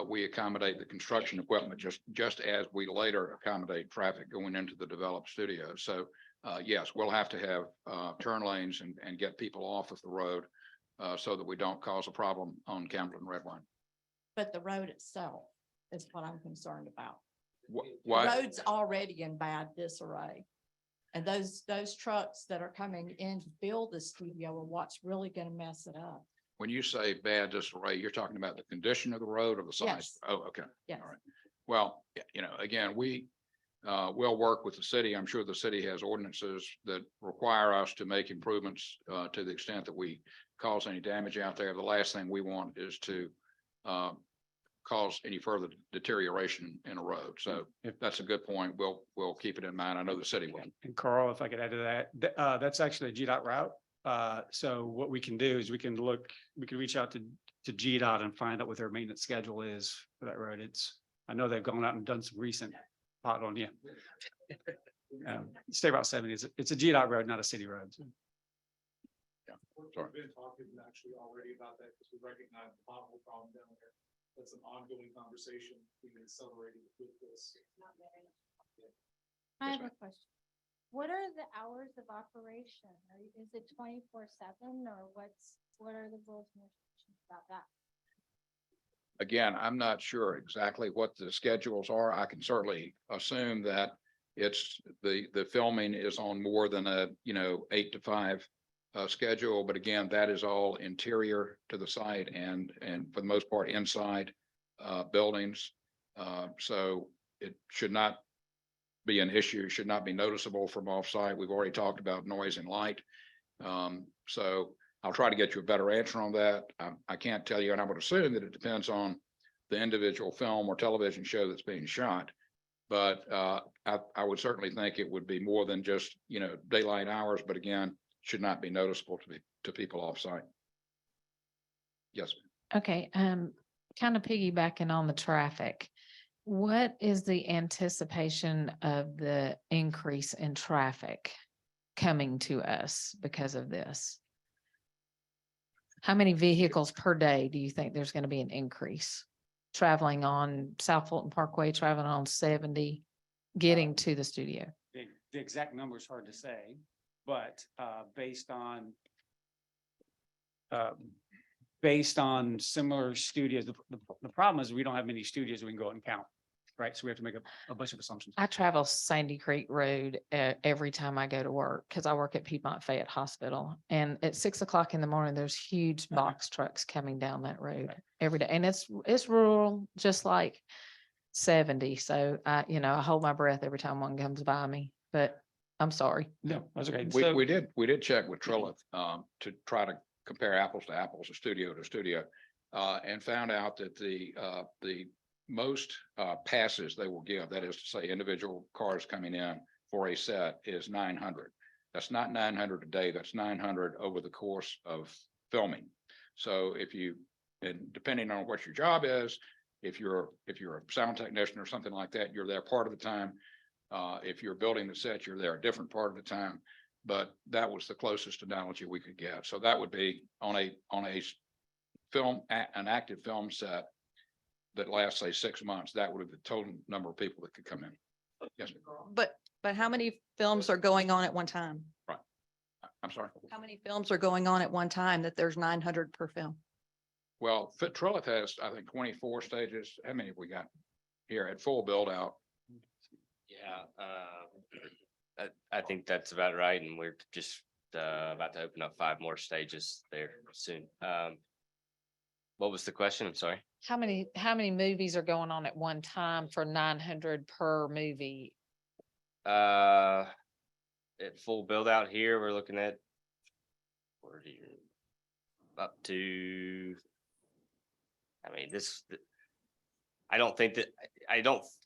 we accommodate the construction equipment just as we later accommodate traffic going into the developed studio. So yes, we'll have to have turn lanes and get people off of the road so that we don't cause a problem on Campbell and Redwine. But the road itself is what I'm concerned about. The Why? road's already in bad disarray. And those trucks that are coming in to build the studio are what's really gonna mess it up. When you say bad disarray, you're talking about the condition of the road or the size? Yes. Oh, okay. Yes. All right. Well, again, we will work with the city. I'm sure the city has ordinances that require us to make improvements to the extent that we cause any damage out there. The last thing we want is to cause any further deterioration in a road. So that's a good point. We'll keep it in mind. I know the city will. And Carl, if I could add to that, that's actually a GDOT route. So what we can do is we can reach out to GDOT and find out what their maintenance schedule is for that road. I know they've gone out and done some recent on State Route 70. It's a GDOT road, not a city road. So. Sorry. We've been talking actually already about that because we recognize the pothole problem down there. That's an ongoing conversation being accelerated with this. I have a question. What are the hours of operation? Is it 24/7 or what are the rules and restrictions about that? Again, I'm not sure exactly what the schedules are. I can certainly assume that it's the filming is on more than a 8 to 5 schedule, but again, that is all interior to the site and for the most part inside buildings. So it should not be an issue, should not be noticeable from offsite. We've already talked about noise and light. So I'll try to get you a better answer on that. I can't tell you, and I would assume that it depends on the individual film or television show that's being shot. But I would certainly think it would be more than just, daylight hours, but again, should not be noticeable to people offsite. Yes. Okay, kind of piggybacking on the traffic. What is the anticipation of the increase in traffic coming to us because of this? How many vehicles per day do you think there's going to be an increase? Traveling on South Fulton Parkway, traveling on 70, getting to the studio? The exact number is hard to say, but based on similar studios, the problem is we don't have many studios we can go out and count, right? So we have to make a bunch of assumptions. I travel Sandy Creek Road every time I go to work because I work at Piedmont Fayette Hospital. And at 6 o'clock in the morning, there's huge box trucks coming down that road every day. And it's rural, just like 70. So I hold my breath every time one comes by me, but I'm sorry. No, that's okay. We did check with Trilith to try to compare apples to apples, studio to studio, and found out that the most passes they will give, that is to say individual cars coming in for a set, is 900. That's not 900 a day, that's 900 over the course of filming. So and depending on what your job is, if you're a sound technician or something like that, you're there part of the time. If you're building the set, you're there a different part of the time. But that was the closest analogy we could get. So that would be on a an active film set that lasts, say, 6 months. That would be the total number of people that could come in. Yes, ma'am. But how many films are going on at one time? Right. I'm sorry. How many films are going on at one time that there's 900 per film? Well, Trilith has, I think, 24 stages. How many have we got here at full build out? Yeah, I think that's about right, and we're just about to open up 5 more stages there soon. What was the question? I'm sorry. How many movies are going on at one time for 900 per movie? At full build out here, we're looking at up to, I don't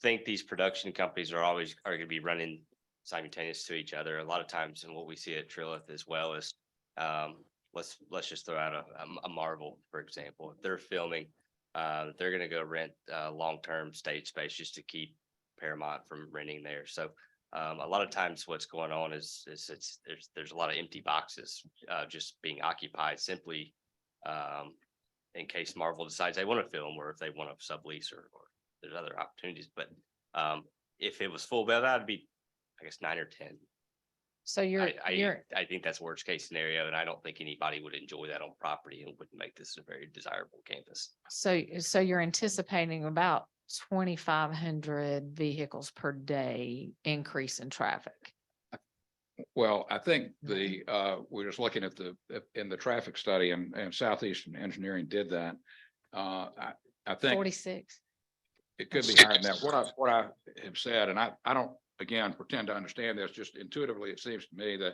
think these production companies are going to be running simultaneous to each other. A lot of times, and what we see at Trilith as well is, let's just throw out a Marvel, for example. If they're filming, they're going to go rent long-term stage space just to keep Paramount from renting there. So a lot of times what's going on is there's a lot of empty boxes just being occupied simply in case Marvel decides they want to film or if they want to sublease or there's other opportunities. But if it was full bed, that'd be, I guess, 9 or 10. So you're, I think that's worst case scenario, and I don't think anybody would enjoy that on property and wouldn't make this a very desirable campus. so you're anticipating about 2,500 vehicles per day increase in traffic. Well, I think we're just looking at in the traffic study and Southeastern Engineering did that. I think 46. it could be higher than that. What I have said, and I don't, again, pretend to understand this, just intuitively, it seems to me that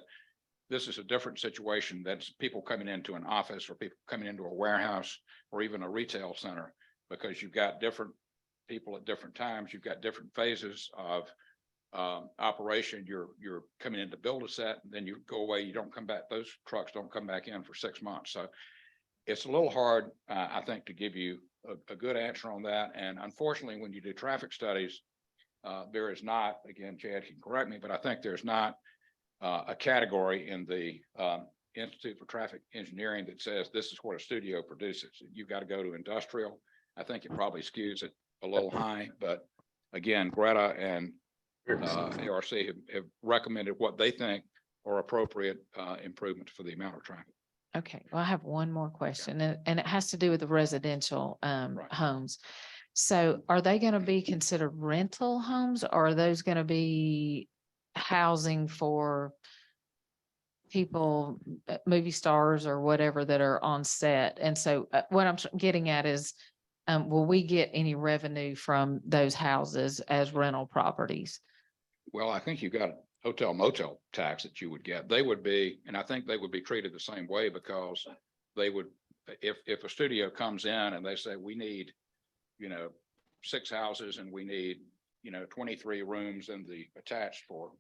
this is a different situation. That's people coming into an office or people coming into a warehouse or even a retail center, because you've got different people at different times. You've got different phases of operation. You're coming in to build a set, and then you go away. You don't come back. Those trucks don't come back in for 6 months. So it's a little hard, I think, to give you a good answer on that. And unfortunately, when you do traffic studies, there is not, again, Chad can correct me, but I think there's not a category in the Institute for Traffic Engineering that says this is what a studio produces. You've got to go to industrial. I think it probably skews it a little high, but again, Greta and ARC have recommended what they think are appropriate improvements for the amount of traffic. Okay, well, I have one more question, and it has to do with the residential homes. So are they going to be considered rental homes, or are those going to be housing for people, movie stars or whatever that are on set? And so what I'm getting at is, will we get any revenue from those houses as rental properties? Well, I think you've got a hotel motel tax that you would get. They would be, and I think they would be treated the same way, because they would, if a studio comes in and they say, we need, 6 houses and we need, 23 rooms in the attached for,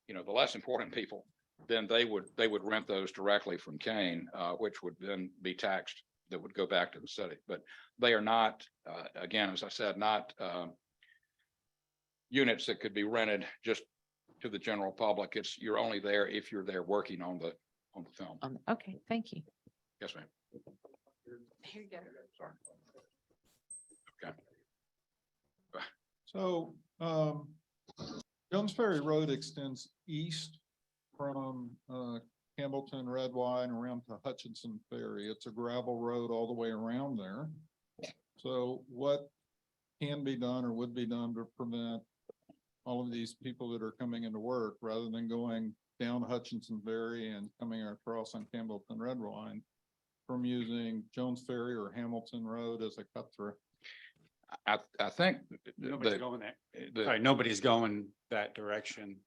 the less important people, then they would rent those directly from Kane, which would then be taxed. That would go back to the city, but they are not, again, as I said, not units that could be rented just to the general public. It's, you're only there if you're there working on the film. Okay, thank you. Yes, ma'am. Here you go. Sorry. Okay. So, Jones Ferry Road extends east from, Campbellton, Red Wine around to Hutchinson Ferry. It's a gravel road all the way around there. So what can be done or would be done to prevent all of these people that are coming into work, rather than going down Hutchinson Ferry and coming across on Campbellton Red Wine, from using Jones Ferry or Hamilton Road as a cut through? I think Nobody's going that, sorry, nobody's going that direction.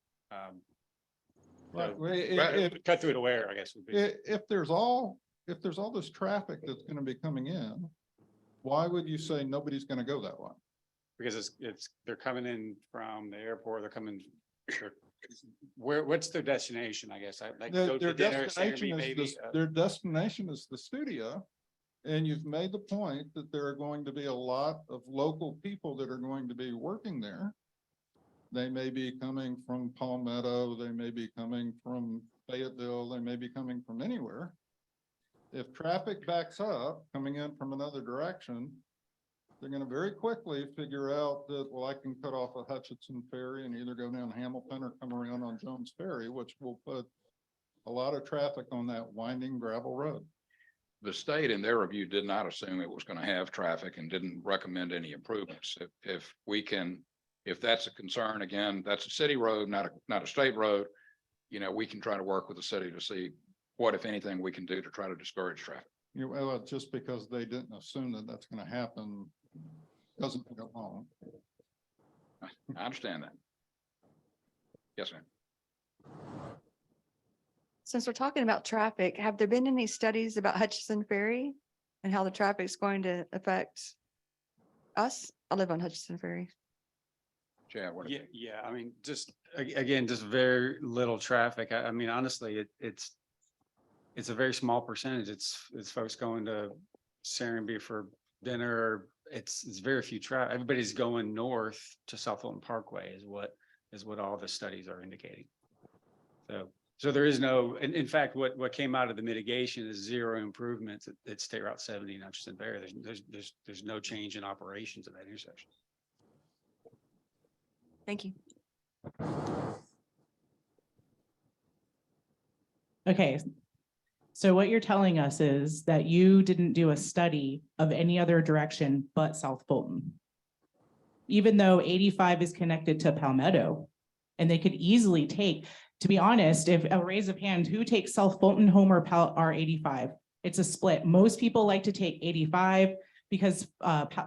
Cut through to where, I guess would be. If there's all this traffic that's gonna be coming in, why would you say nobody's gonna go that way? Because they're coming in from the airport, what's their destination, I guess? Like go Their to dinner, destination Sammy, is maybe. their destination is the studio. And you've made the point that there are going to be a lot of local people that are going to be working there. They may be coming from Palmetto, they may be coming from Fayetteville, they may be coming from anywhere. If traffic backs up, coming in from another direction, they're gonna very quickly figure out that, well, I can cut off a Hutchinson Ferry and either go down Hamilton or come around on Jones Ferry, which will put a lot of traffic on that winding gravel road. The state in their review did not assume it was going to have traffic and didn't recommend any improvements. If that's a concern, again, that's a city road, not a state road. We can try to work with the city to see what, if anything, we can do to try to discourage traffic. Well, just because they didn't assume that that's gonna happen doesn't make it wrong. I understand that. Yes, ma'am. Since we're talking about traffic, have there been any studies about Hutchinson Ferry and how the traffic's going to affect us? I live on Hutchinson Ferry. Chad, what? Yeah, I mean, just, again, just very little traffic. I mean, honestly, it's a very small percentage. It's folks going to Serenbe for dinner. It's very few traffic. Everybody's going north to South Fulton Parkway is what all the studies are indicating. So So there is no, in fact, what came out of the mitigation is zero improvements at State Route 70 in Hutchinson Ferry. There's no change in operations at that intersection. Thank you. Okay. So what you're telling us is that you didn't do a study of any other direction but South Fulton. Even though 85 is connected to Palmetto, and they could easily take, to be honest, if a raise of hand, who takes South Fulton home or 85? It's a split. Most people like to take 85 because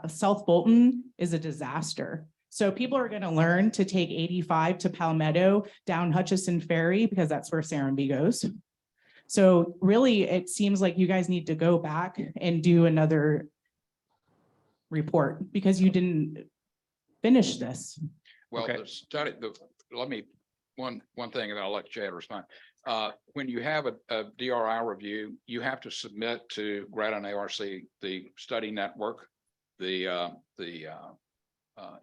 South Fulton is a disaster. So people are going to learn to take 85 to Palmetto down Hutchinson Ferry because that's where Serenbe goes. So really, it seems like you guys need to go back and do another report because you didn't finish this. Well, Okay. the study, let me, one thing, and I'll let Chad respond. When you have a DRI review, you have to submit to Greta and ARC the study network, the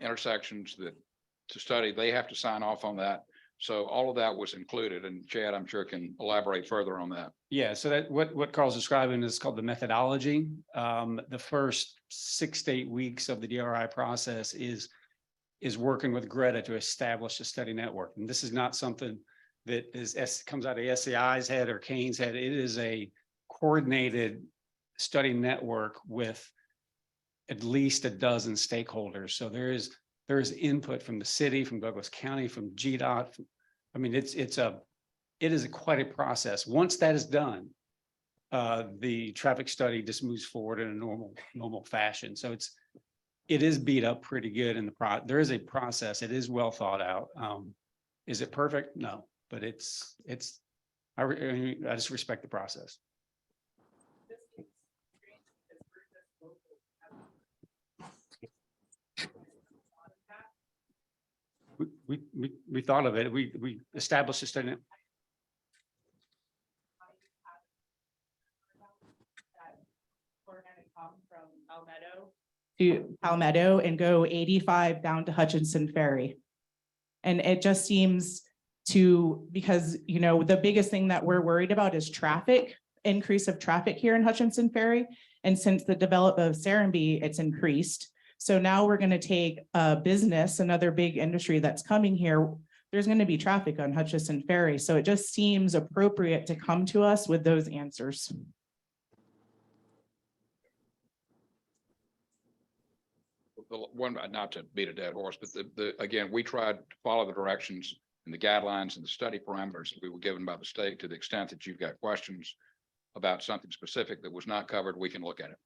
intersections that to study, they have to sign off on that. So all of that was included, and Chad, I'm sure, can elaborate further on that. Yeah, so that what Carl's describing is called the methodology. The first 6 to 8 weeks of the DRI process is working with Greta to establish a study network. And this is not something that comes out of SCI's head or Kane's head. It is a coordinated study network with at least a dozen stakeholders. So there is input from the city, from Douglas County, from GDOT. I mean, it is quite a process. Once that is done, the traffic study just moves forward in a normal fashion. So it is beat up pretty good in there is a process. It is well thought out. Is it perfect? No, but I just respect the process. We thought of it. We established a study. To Palmetto and go 85 down to Hutchinson Ferry. And it just seems because, the biggest thing that we're worried about is increase of traffic here in Hutchinson Ferry. And since the development of Serenbe, it's increased. So now we're going to take a business, another big industry that's coming here. There's going to be traffic on Hutchinson Ferry. So it just seems appropriate to come to us with those answers. One, not to beat a dead horse, but again, we tried to follow the directions and the guidelines and the study parameters that we were given by the state. To the extent that you've got questions about something specific that was not covered, we can look at it.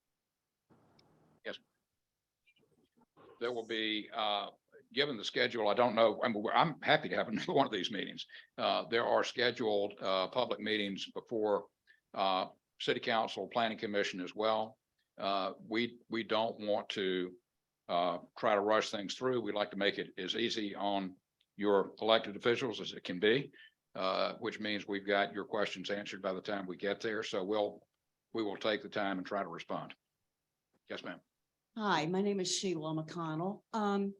Yes. There will be, given the schedule, I don't know, I'm happy to have another one of these meetings. There are scheduled public meetings before City Council, Planning Commission as well. We don't want to try to rush things through. We'd like to make it as easy on your elected officials as it can be, which means we've got your questions answered by the time we get there. So we will take the time and try to respond. Yes, ma'am. Hi, my name is Sheila McConnell. I'm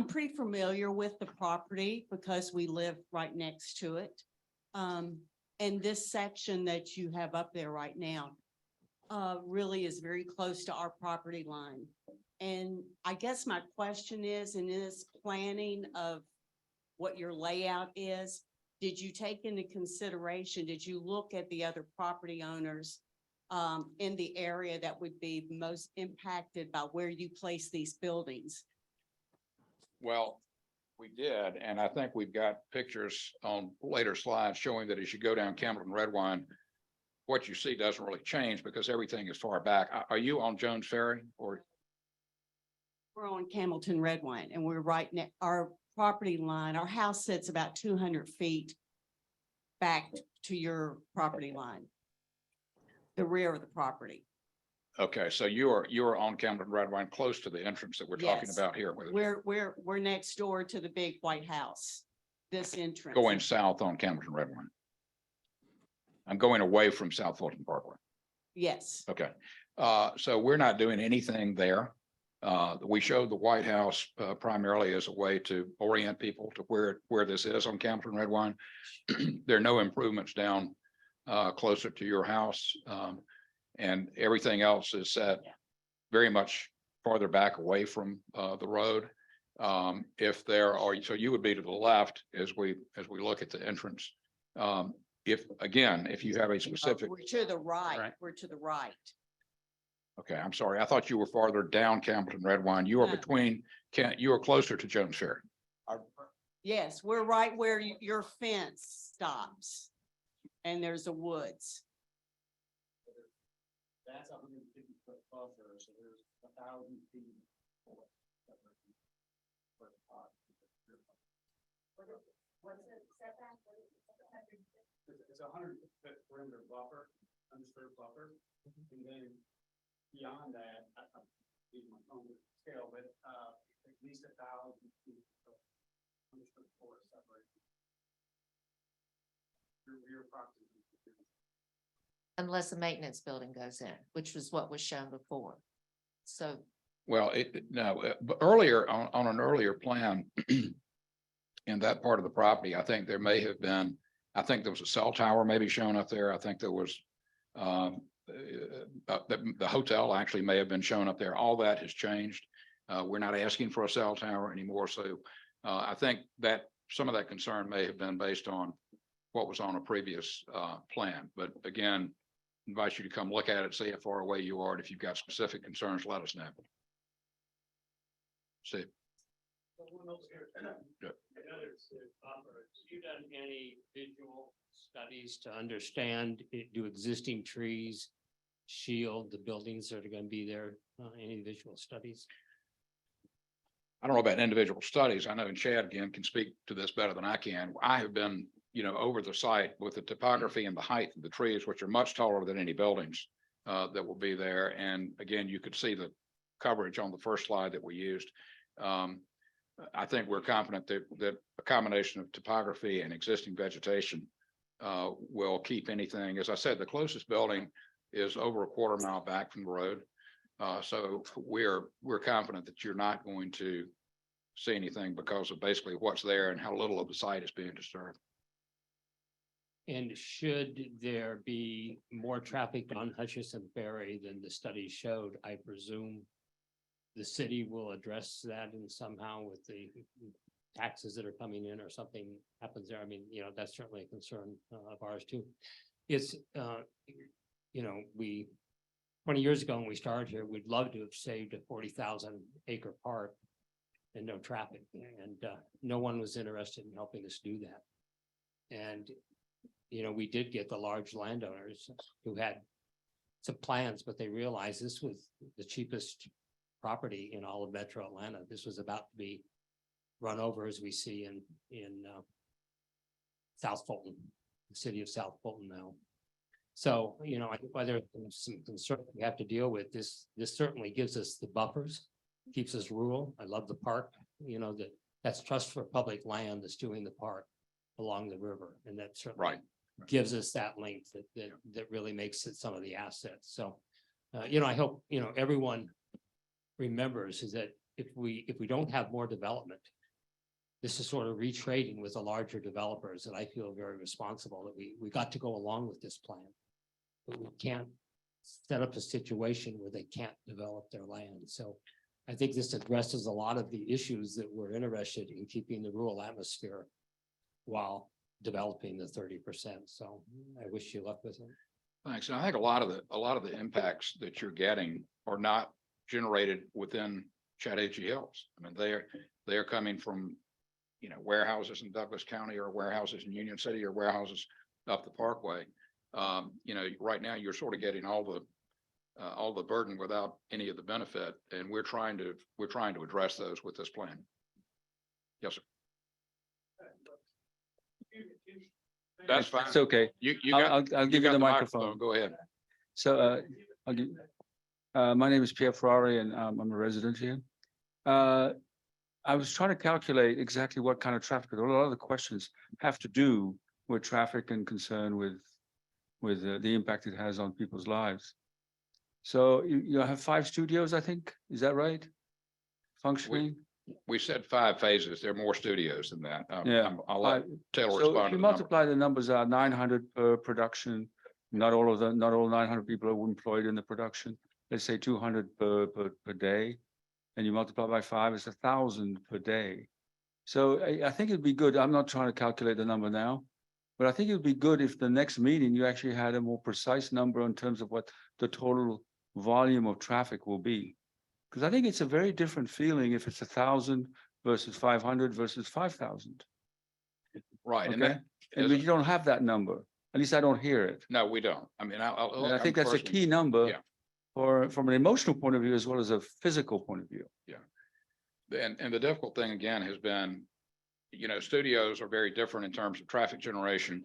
pretty familiar with the property because we live right next to it. And this section that you have up there right now really is very close to our property line. And I guess my question is, in this planning of what your layout is, did you take into consideration, did you look at the other property owners in the area that would be most impacted by where you place these buildings? Well, we did, and I think we've got pictures on later slides showing that as you go down Campbell Redwine, what you see doesn't really change because everything is far back. Are you on Jones Ferry or? We're on Campbellton Redwine and we're right next, our property line, our house sits about 200 feet back to your property line, the rear of the property. Okay, so you're on Campbell Redwine, close to the entrance that we're talking Yes. about here. We're next door to the big white house, this entrance. Going south on Campbell Redwine. I'm going away from South Fulton Parkway. Yes. Okay, so we're not doing anything there. We showed the White House primarily as a way to orient people to where this is on Campbellton Red Wine. There are no improvements down closer to your house. And everything else is set very much farther back away from the road. If there are, so you would be to the left as we look at the entrance. If you have a specific, We're to the right, Right. we're to the right. okay, I'm sorry, I thought you were farther down Campbellton Red Wine. You are No. between, you are closer to Jones Ferry. Yes, we're right where your fence stops. And there's a woods. That's 150-foot buffer, so there's 1,000 feet. It's a 100-foot perimeter buffer, undisturbed buffer, and then beyond that, I'm using my own scale, but at least 1,000 feet of undisturbed forest separation. Your rear property. Unless a maintenance building goes in, which was what was shown before. So Well, but earlier on an earlier plan in that part of the property, I think there may have been, I think there was a cell tower maybe shown up there. I think there was the hotel actually may have been shown up there. All that has changed. We're not asking for a cell tower anymore. So I think that some of that concern may have been based on what was on a previous plan. But again, invite you to come look at it, see how far away you are. And if you've got specific concerns, let us know. Steve. Good. Have you done any visual studies to understand, do existing trees shield the buildings that are going to be there? Any visual studies? I don't know about individual studies. I know, and Chad again can speak to this better than I can. I have been, over the site with the topography and the height of the trees, which are much taller than any buildings that will be there. And again, you could see the coverage on the first slide that we used. I think we're confident that a combination of topography and existing vegetation will keep anything. As I said, the closest building is over a quarter mile back from the road. So we're confident that you're not going to see anything because of basically what's there and how little of the site is being disturbed. And should there be more traffic on Hutchison Ferry than the study showed, I presume the city will address that in somehow with the taxes that are coming in or something happens there. I mean, that's certainly a concern of ours too. It's, 20 years ago when we started here, we'd love to have saved a 40,000 acre park and no traffic. And no one was interested in helping us do that. And we did get the large landowners who had some plans, but they realized this was the cheapest property in all of Metro Atlanta. This was about to be run over, as we see in South Fulton, the city of South Fulton now. So, I think whether there's some concern we have to deal with, this certainly gives us the buffers, keeps us rural. I love the park, that's trust for public land that's doing the park along the river. And that certainly gives us that length that really makes it some of the assets. So, I hope, everyone remembers is that if we don't have more development, this is sort of retrading with the larger developers, and I feel very responsible that we got to go along with this plan. But we can't set up a situation where they can't develop their land. So I think this addresses a lot of the issues that we're interested in keeping the rural atmosphere while developing the 30%. So I wish you luck with it. Thanks. And I think a lot of the impacts that you're getting are not generated within Chattahoochee Hills. I mean, they're coming from, warehouses in Douglas County or warehouses in Union City or warehouses up the Parkway. Right now you're sort of getting all the burden without any of the benefit, and we're trying to address those with this plan. Yes, sir. That's fine. It's okay. I'll give you the microphone. Go ahead. So, I'll give, my name is Pierre Ferrari and I'm a resident here. I was trying to calculate exactly what kind of traffic, because a lot of the questions have to do with traffic and concern with the impact it has on people's lives. So you have 5 studios, I think, is that right? functioning? We said 5 phases. There are more studios than that. Yeah, I'll let Taylor So respond if to you the number. multiply the numbers out, 900 per production, not all 900 people are employed in the production. Let's say 200 per day. And you multiply by 5, it's 1,000 per day. So I think it'd be good. I'm not trying to calculate the number now. But I think it'd be good if the next meeting, you actually had a more precise number in terms of what the total volume of traffic will be. Because I think it's a very different feeling if it's 1,000 versus 500 versus 5,000. Right. And Okay, that, and you don't have that number. At least I don't hear it. no, we don't. I mean, And I think that's a key number. Yeah. Or from an emotional point of view as well as a physical point of view. And the difficult thing again has been, studios are very different in terms of traffic generation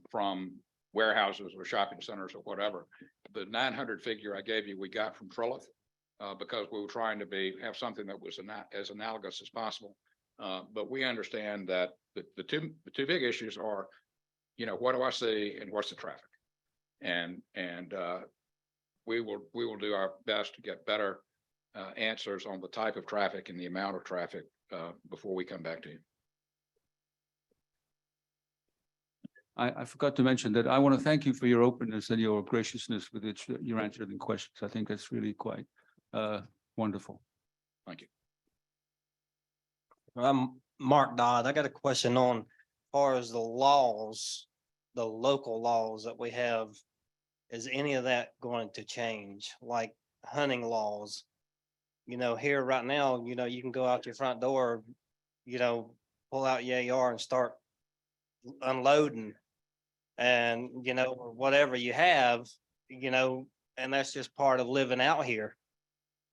from warehouses or shopping centers or whatever. The 900 figure I gave you, we got from Trillith because we were trying to have something that was as analogous as possible. But we understand that the two big issues are, what do I see and what's the traffic? And we will do our best to get better answers on the type of traffic and the amount of traffic before we come back to you. I forgot to mention that I want to thank you for your openness and your graciousness with your answering questions. I think that's really quite wonderful. Thank you. I'm Mark Dodd. I got a question on as far as the laws, the local laws that we have. Is any of that going to change, like hunting laws? Here right now, you can go out your front door, pull out your AR and start unloading. And, whatever you have, and that's just part of living out here.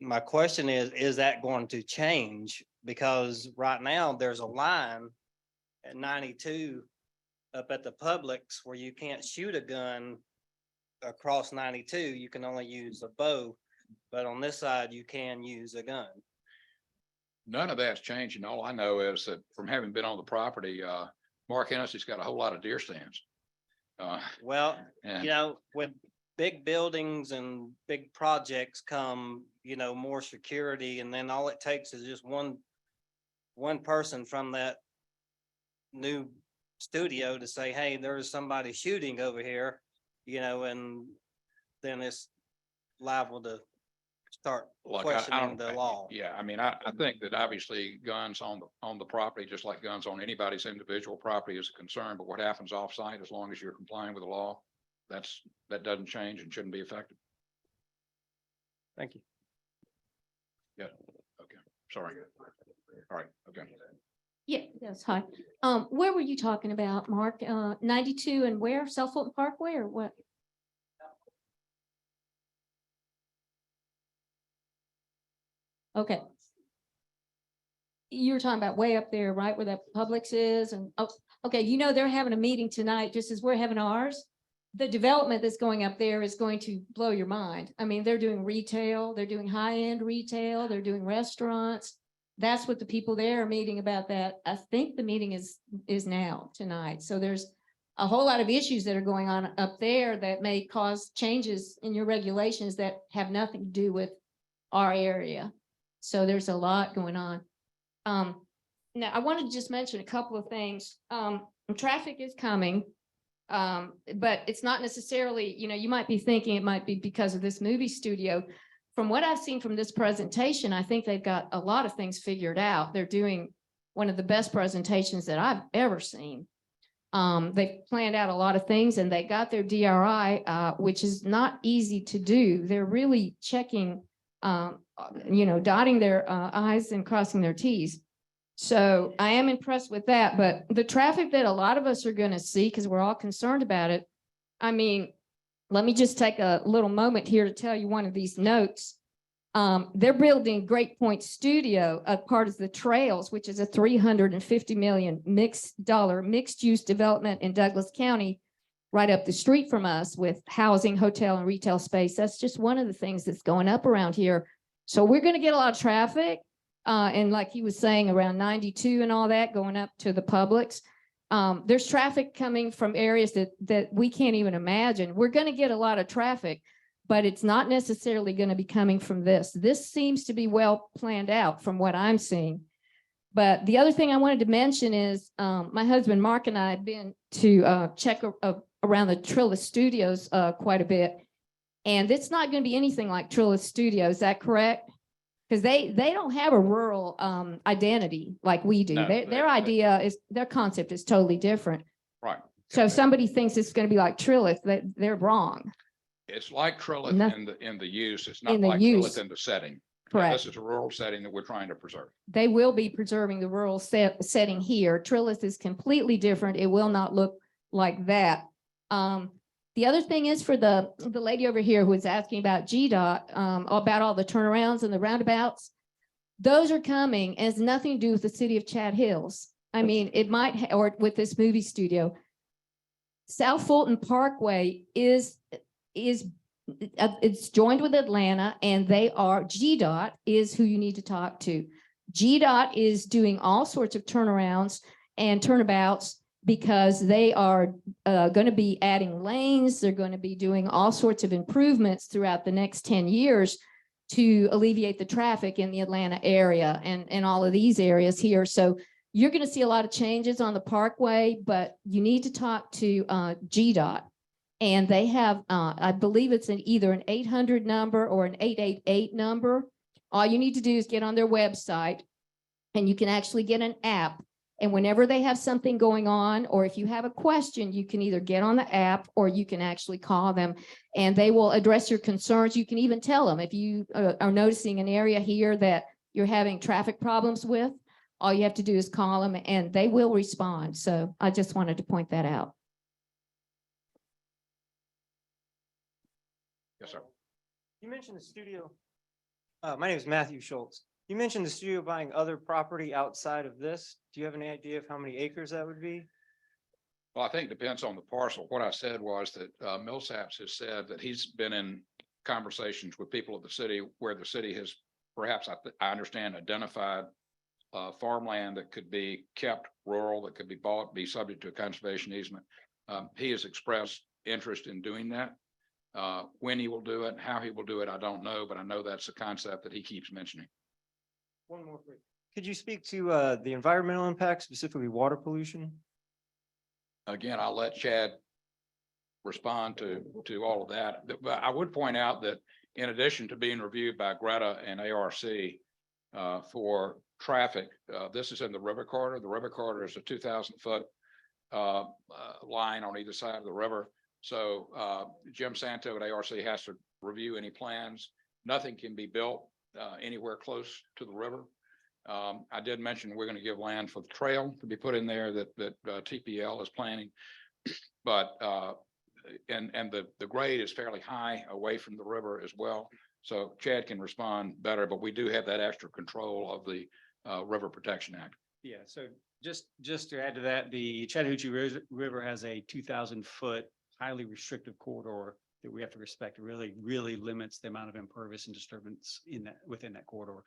My question is that going to change? Because right now there's a line at 92 up at the Publix where you can't shoot a gun across 92. You can only use a bow, but on this side you can use a gun. None of that's changing. All I know is that from having been on the property, Mark Hennessy's got a whole lot of deer stands. Well, and- with big buildings and big projects come, more security, and then all it takes is just one person from that new studio to say, hey, there's somebody shooting over here, and then it's liable to start Look, I questioning don't the law. Yeah, I mean, I think that obviously guns on the property, just like guns on anybody's individual property is a concern, but what happens off-site, as long as you're complying with the law, that doesn't change and shouldn't be affected. Thank you. Yeah, okay, sorry. All right, okay. Yeah, yes, hi. Where were you talking about, Mark? 92 and where? South Fulton Parkway or what? Okay. You're talking about way up there, right, where that Publix is? And, oh, okay, they're having a meeting tonight, just as we're having ours. The development that's going up there is going to blow your mind. I mean, they're doing retail, they're doing high-end retail, they're doing restaurants. That's what the people there are meeting about that. I think the meeting is now tonight. So there's a whole lot of issues that are going on up there that may cause changes in your regulations that have nothing to do with our area. So there's a lot going on. Now I wanted to just mention a couple of things. Traffic is coming. But it's not necessarily, you might be thinking it might be because of this movie studio. From what I've seen from this presentation, I think they've got a lot of things figured out. They're doing one of the best presentations that I've ever seen. They've planned out a lot of things and they got their DRI, which is not easy to do. They're really checking, dotting their I's and crossing their T's. So I am impressed with that, but the traffic that a lot of us are going to see, because we're all concerned about it. I mean, let me just take a little moment here to tell you one of these notes. They're building Great Point Studio, a part of the Trails, which is a $350 million mixed use development in Douglas County, right up the street from us with housing, hotel, and retail space. That's just one of the things that's going up around here. So we're going to get a lot of traffic. And like he was saying, around 92 and all that going up to the Publix. There's traffic coming from areas that we can't even imagine. We're going to get a lot of traffic, but it's not necessarily going to be coming from this. This seems to be well planned out from what I'm seeing. But the other thing I wanted to mention is my husband Mark and I have been to check around the Trilla Studios quite a bit. And it's not going to be anything like Trilla Studios. Is that correct? Because they don't have a rural identity like we do. No, Their idea is, their concept is totally different. Right. So if somebody thinks it's going to be like Trilith, they're wrong. It's like Trilith Noth- in the use. It's not In the like use. Trilith in the setting. Correct. This is a rural setting that we're trying to preserve. They will be preserving the rural setting here. Trilith is completely different. It will not look like that. The other thing is for the lady over here who was asking about GDOT, about all the turnarounds and the roundabouts. Those are coming and has nothing to do with the city of Chad Hills. I mean, it might, or with this movie studio. South Fulton Parkway is it's joined with Atlanta, and GDOT is who you need to talk to. GDOT is doing all sorts of turnarounds and turnabouts because they are going to be adding lanes. They're going to be doing all sorts of improvements throughout the next 10 years to alleviate the traffic in the Atlanta area and all of these areas here. So you're going to see a lot of changes on the parkway, but you need to talk to GDOT. And they have, I believe it's either an 800 number or an 888 number. All you need to do is get on their website and you can actually get an app. And whenever they have something going on, or if you have a question, you can either get on the app or you can actually call them and they will address your concerns. You can even tell them if you are noticing an area here that you're having traffic problems with, all you have to do is call them and they will respond. So I just wanted to point that out. Yes, sir. You mentioned the studio. My name is Matthew Schultz. You mentioned the studio buying other property outside of this. Do you have any idea of how many acres that would be? Well, I think it depends on the parcel. What I said was that Millsaps has said that he's been in conversations with people of the city where the city has perhaps, I understand, identified farmland that could be kept rural, that could be bought, be subject to a conservation easement. He has expressed interest in doing that. When he will do it, how he will do it, I don't know, but I know that's a concept that he keeps mentioning. One more. Could you speak to the environmental impact, specifically water pollution? Again, I'll let Chad respond to all of that. But I would point out that in addition to being reviewed by Greta and ARC for traffic, this is in the river corridor. The river corridor is a 2,000-foot line on either side of the river. So Jim Santo at ARC has to review any plans. Nothing can be built anywhere close to the river. I did mention we're going to give land for the trail to be put in there that TPL is planning, but and the grade is fairly high away from the river as well. So Chad can respond better, but we do have that extra control of the River Protection Act. Yeah, so just to add to that, the Chattahoochee River has a 2,000-foot highly restrictive corridor that we have to respect. It really limits the amount of impervious and disturbance within that corridor.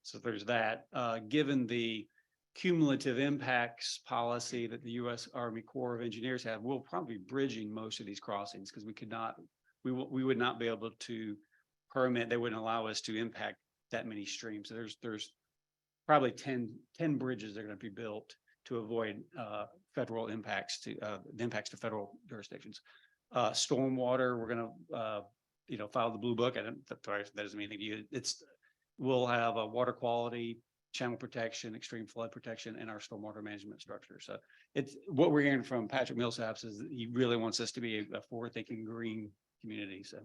So there's that. Given the cumulative impacts policy that the U.S. Army Corps of Engineers have, we'll probably be bridging most of these crossings because we would not be able to permit. They wouldn't allow us to impact that many streams. So there's probably 10 bridges that are going to be built to avoid federal impacts to the impacts to federal jurisdictions. Stormwater, we're going to file the blue book. That doesn't mean anything to you. We'll have a water quality, channel protection, extreme flood protection, and our stormwater management structure. So it's what we're hearing from Patrick Millsaps is that he really wants us to be a forward-thinking green community. So.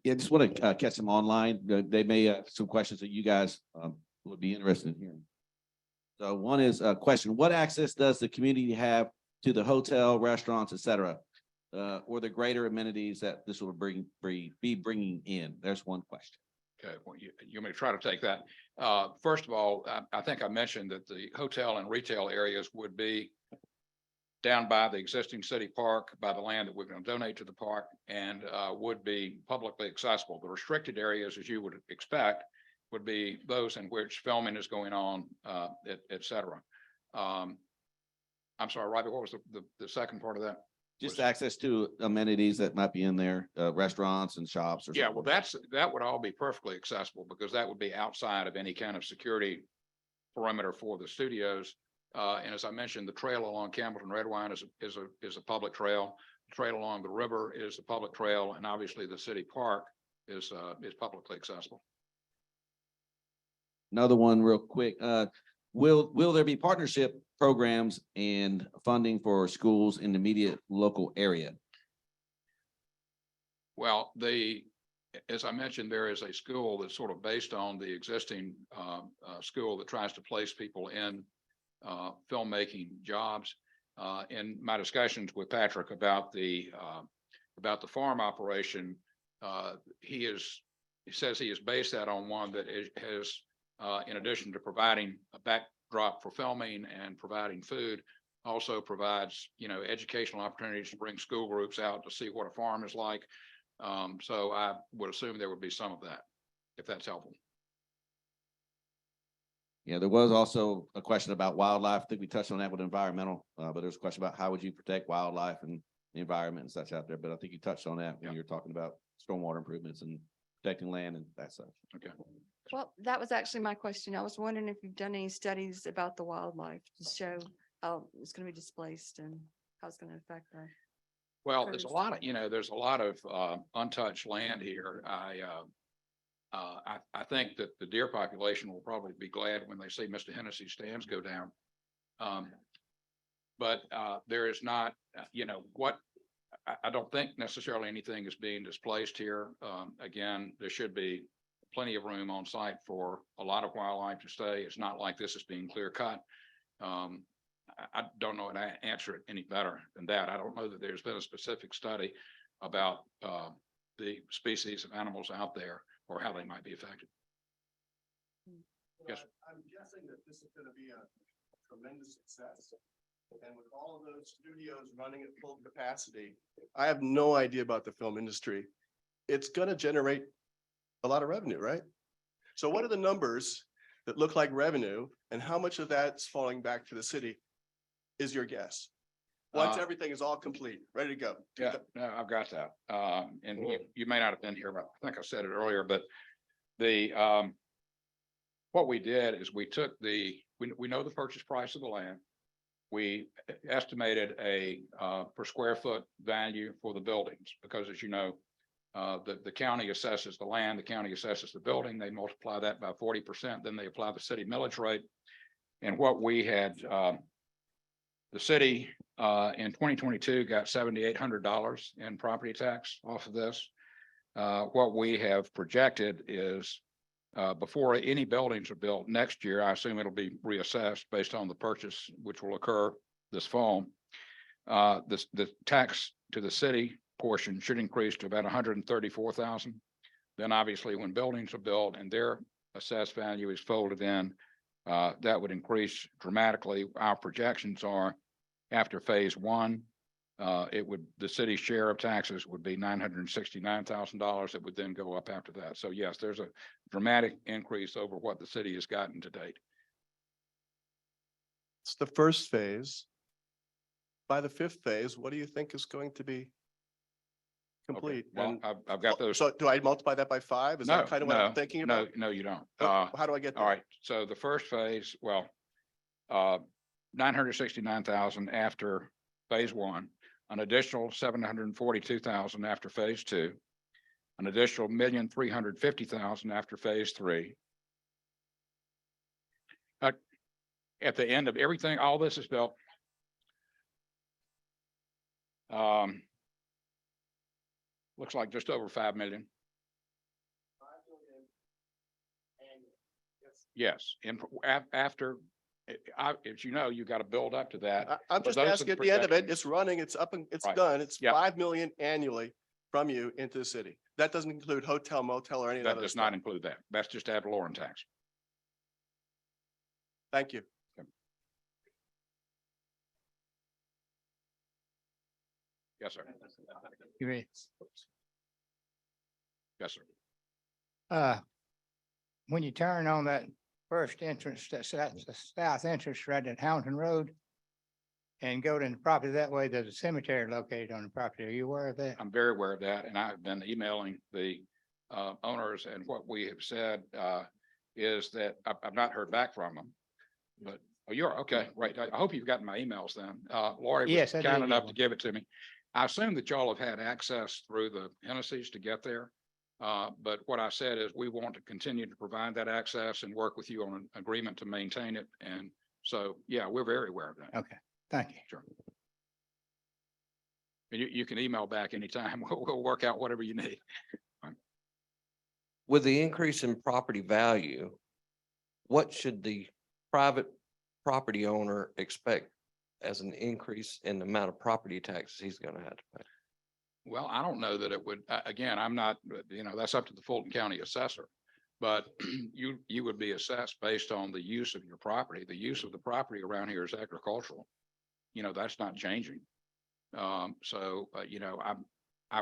Yeah, just want to catch them online. They may have some questions that you guys would be interested in hearing. So one is a question: what access does the community have to the hotel, restaurants, et cetera, or the greater amenities that this will be bringing in? There's one question. Okay, well, you may try to take that. First of all, I think I mentioned that the hotel and retail areas would be down by the existing city park, by the land that we're going to donate to the park, and would be publicly accessible. The restricted areas, as you would expect, would be those in which filming is going on, et cetera. I'm sorry, Robbie, what was the second part of that? Just was- access to amenities that might be in there, restaurants and shops or Yeah, something. well, that would all be perfectly accessible because that would be outside of any kind of security perimeter for the studios. And as I mentioned, the trail along Campbellton Red Wine is a public trail. The trail along the river is a public trail, and obviously the city park is publicly accessible. Another one real quick, will there be partnership programs and funding for schools in the immediate local area? Well, as I mentioned, there is a school that's sort of based on the existing school that tries to place people in filmmaking jobs. In my discussions with Patrick about the farm operation, he says he has based that on one that has, in addition to providing a backdrop for filming and providing food, also provides, educational opportunities to bring school groups out to see what a farm is like. So I would assume there would be some of that, if that's helpful. Yeah, there was also a question about wildlife. I think we touched on that with environmental, but there's a question about how would you protect wildlife and the environment and such out there. But I think you touched on that when you were talking about stormwater improvements and protecting land and that such. Okay. Well, that was actually my question. I was wondering if you've done any studies about the wildlife to show how it's going to be displaced and how it's going to affect that. Well, there's a lot of, untouched land here. I think that the deer population will probably be glad when they see Mr. Hennessy's stands go down. But there is not, I don't think necessarily anything is being displaced here. Again, there should be plenty of room on site for a lot of wildlife to stay. It's not like this is being clear cut. I don't know how to answer it any better than that. I don't know that there's been a specific study about the species of animals out there or how they might be affected. Yes. I'm guessing that this is gonna be a tremendous success. And with all of those studios running at full capacity, I have no idea about the film industry. It's gonna generate a lot of revenue, right? So what are the numbers that look like revenue and how much of that's falling back to the city is your guess? Once everything is all complete, ready to go. Yeah, no, I've got that. And you may not have been here, but I think I said it earlier, but what we did is we took we know the purchase price of the land. We estimated a per square foot value for the buildings, because as you know, the county assesses the land, the county assesses the building, they multiply that by 40%, then they apply the city millage rate. And what we had, the city in 2022 got $7,800 in property tax off of this. What we have projected is before any buildings are built next year, I assume it'll be reassessed based on the purchase, which will occur this fall. The tax to the city portion should increase to about 134,000. Then obviously when buildings are built and their assessed value is folded in, that would increase dramatically. Our projections are after phase one, the city's share of taxes would be $969,000. It would then go up after that. So yes, there's a dramatic increase over what the city has gotten to date. It's the first phase. By the fifth phase, what do you think is going to be complete? Well, And I've got those. so do I multiply that by 5? Is that kind of what I'm thinking about? No, you don't. How do I get All there? right, so the first phase, 969,000 after phase one, an additional 742,000 after phase two, an additional 1,350,000 after phase three. At the end of everything, all this is built. Looks like just over 5 million. Yes, and after, as you know, you got to build up to that. I'm But just those are asking the at the end of it, projections. it's running, it's up and it's Right. done. It's Yep. 5 million annually from you into the city. That doesn't include hotel, motel or any of That that. does not include that. That's just ad valorem tax. Thank you. Yes, sir. Yes, sir. When you turn on that first entrance, that's the south entrance right at Hountain Road, and go to the property that way. There's a cemetery located on the property. Are you aware of that? I'm very aware of that, and I've been emailing the owners, and what we have said is that I've not heard back from them. But, oh, you're, okay, right. I hope you've gotten my emails then. Lori was Yes, I did kind get enough to one. give it to me. I assume that y'all have had access through the Hennessy's to get there. But what I said is we want to continue to provide that access and work with you on an agreement to maintain it. And so, yeah, we're very aware of that. Okay, thank you. Sure. And you can email back anytime. We'll work out whatever you need. With the increase in property value, what should the private property owner expect as an increase in the amount of property taxes he's gonna have to pay? Well, I don't know that it would, again, I'm not, that's up to the Fulton County assessor. But you would be assessed based on the use of your property. The use of the property around here is agricultural. That's not changing. I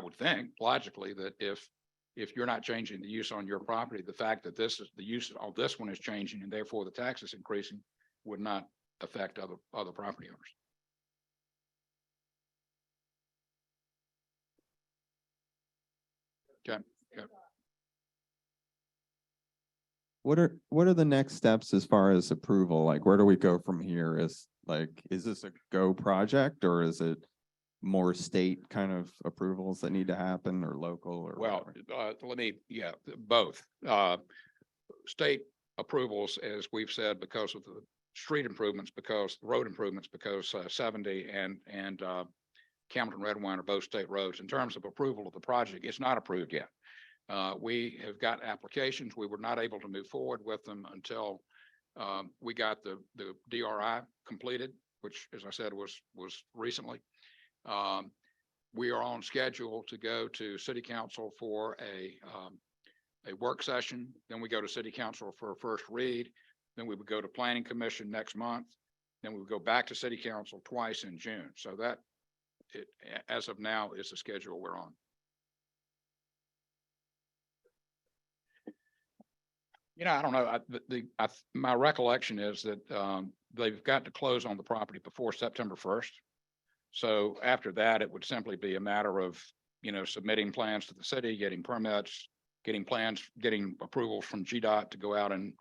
would think logically that if you're not changing the use on your property, the fact that this is the use of this one is changing and therefore the tax is increasing would not affect other property owners. Okay. What are the next steps as far as approval? Like, where do we go from here? Is this a go project or is it more state kind of approvals that need to happen or local or? Well, both. State approvals, as we've said, because of the street improvements, because road improvements, because 70 and Campbellton Red Wine are both state roads. In terms of approval of the project, it's not approved yet. We have got applications. We were not able to move forward with them until we got the DRI completed, which, as I said, was recently. We are on schedule to go to City Council for a work session. Then we go to City Council for a first read. Then we would go to Planning Commission next month. Then we would go back to City Council twice in June. So that, as of now, is the schedule we're on. I don't know. My recollection is that they've got to close on the property before September 1st. So after that, it would simply be a matter of, submitting plans to the city, getting permits, getting approvals from GDOT to go out and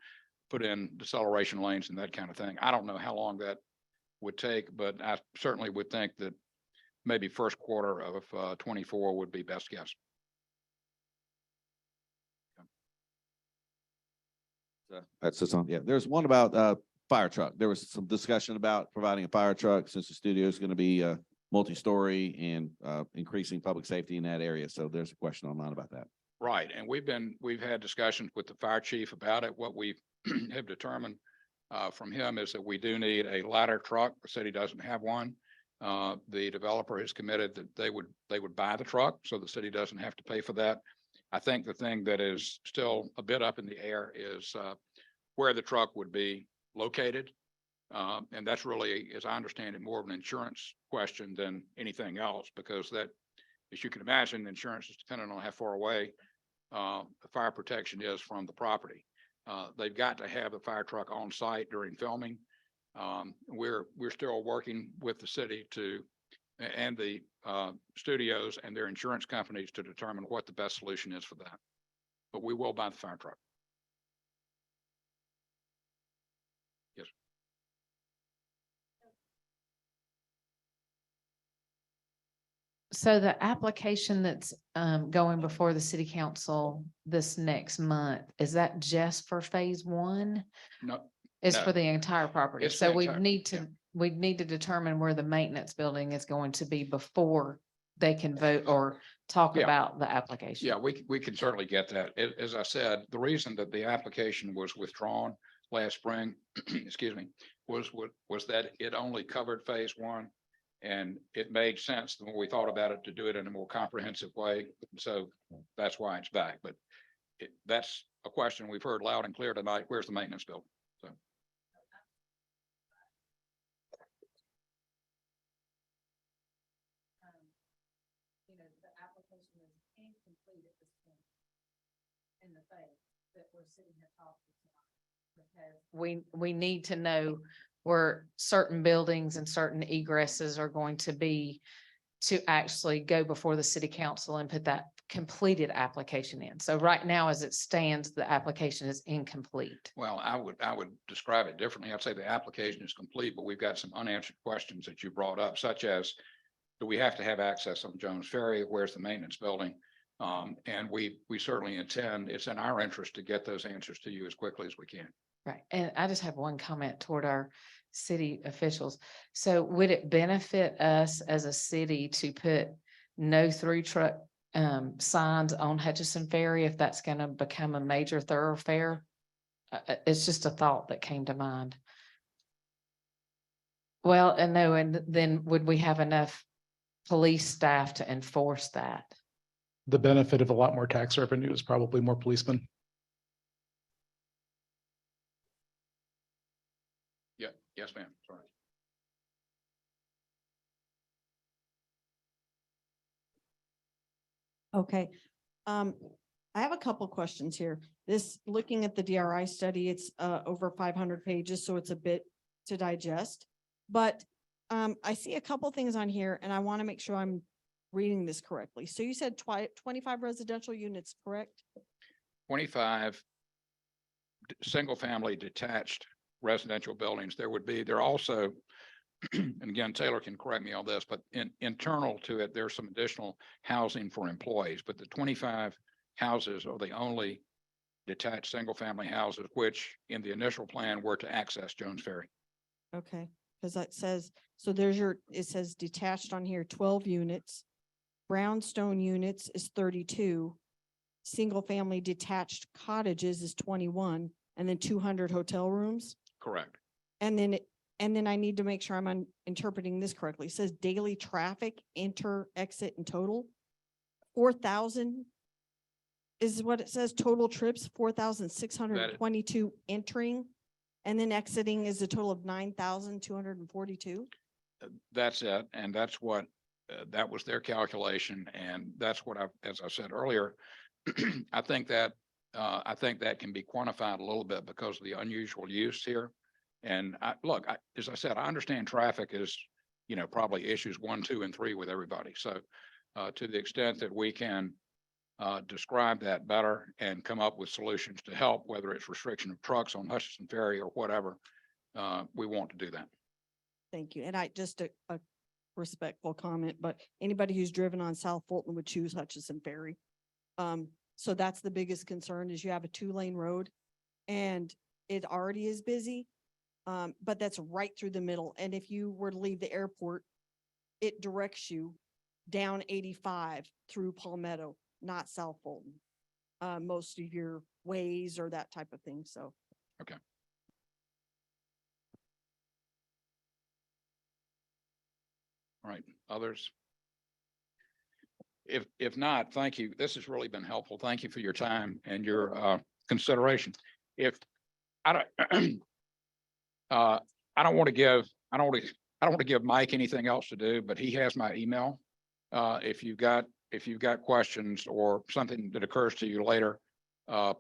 put in deceleration lanes and that kind of thing. I don't know how long that would take, but I certainly would think that maybe first quarter of 24 would be best guess. That's just on, yeah, there's one about fire truck. There was some discussion about providing a fire truck since the studio is going to be multi-story and increasing public safety in that area. So there's a question online about that. Right. And we've had discussions with the fire chief about it. What we have determined from him is that we do need a ladder truck. The city doesn't have one. The developer has committed that they would buy the truck, so the city doesn't have to pay for that. I think the thing that is still a bit up in the air is where the truck would be located. And that's really, as I understand it, more of an insurance question than anything else, because that, as you can imagine, insurance is dependent on how far away the fire protection is from the property. They've got to have the fire truck on site during filming. We're still working with the city and the studios and their insurance companies to determine what the best solution is for that. But we will buy the fire truck. Yes. So the application that's going before the city council this next month, is that just for phase one? No. It's no. for the entire property. It's So the entire- we need to determine where the maintenance building is going to be before they can vote or talk Yeah. about the application. Yeah, we can certainly get that. As I said, the reason that the application was withdrawn last spring, excuse me, was that it only covered phase one. And it made sense when we thought about it to do it in a more comprehensive way. So that's why it's back. But that's a question we've heard loud and clear tonight. Where's the maintenance bill? So. The application is incomplete at this point in the phase that we're sitting here talking about. Because we need to know where certain buildings and certain egresses are going to be to actually go before the city council and put that completed application in. So right now, as it stands, the application is incomplete. Well, I would describe it differently. I'd say the application is complete, but we've got some unanswered questions that you brought up, such as, do we have to have access on Jones Ferry? Where's the maintenance building? And we certainly intend, it's in our interest to get those answers to you as quickly as we can. Right. And I just have one comment toward our city officials. So would it benefit us as a city to put no through truck signs on Hutchison Ferry if that's going to become a major thoroughfare? It's just a thought that came to mind. Well, and no, and then would we have enough police staff to enforce that? The benefit of a lot more tax revenue is probably more policemen. Yeah, yes, ma'am. Sorry. Okay. I have a couple questions here. This, looking at the DRI study, it's over 500 pages, so it's a bit to digest. But I see a couple things on here and I want to make sure I'm reading this correctly. So you said 25 residential units, correct? 25 single-family detached residential buildings. There also, and again, Taylor can correct me on this, but internal to it, there's some additional housing for employees, but the 25 houses are the only detached single-family houses, which in the initial plan were to access Jones Ferry. Okay, because that says, so there's it says detached on here, 12 units. Brownstone units is 32. Single-family detached cottages is 21, and then 200 hotel rooms. Correct. And then I need to make sure I'm interpreting this correctly. It says daily traffic, enter, exit, and total. 4,000 is what it says, total trips, 4,622 entering. And then exiting is a total of 9,242. That's it. And that's what, that was their calculation. And that's what as I said earlier, I think that can be quantified a little bit because of the unusual use here. And as I said, I understand traffic is, probably issues 1, 2, and 3 with everybody. So to the extent that we can describe that better and come up with solutions to help, whether it's restriction of trucks on Hutchison Ferry or whatever, we want to do that. Thank you. And just a respectful comment, but anybody who's driven on South Fulton would choose Hutchison Ferry. So that's the biggest concern is you have a 2-lane road and it already is busy. But that's right through the middle. And if you were to leave the airport, it directs you down 85 through Palmetto, not South Fulton. Most of your ways or that type of thing. So. Okay. All right. Others? If not, thank you. This has really been helpful. Thank you for your time and your consideration. If I don't, I don't want to give Mike anything else to do, but he has my email. If you've got questions or something that occurs to you later,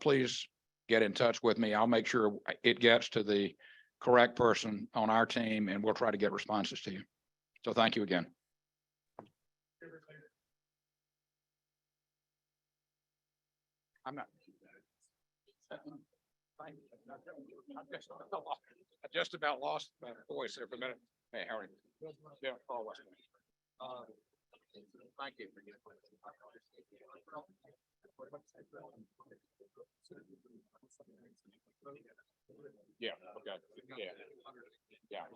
please get in touch with me. I'll make sure it gets to the correct person on our team and we'll try to get responses to you. So thank you again. I'm not. I just about lost my voice there for a minute. Hey, Howard. Yeah, Paul West. Thank you. Yeah, okay, yeah.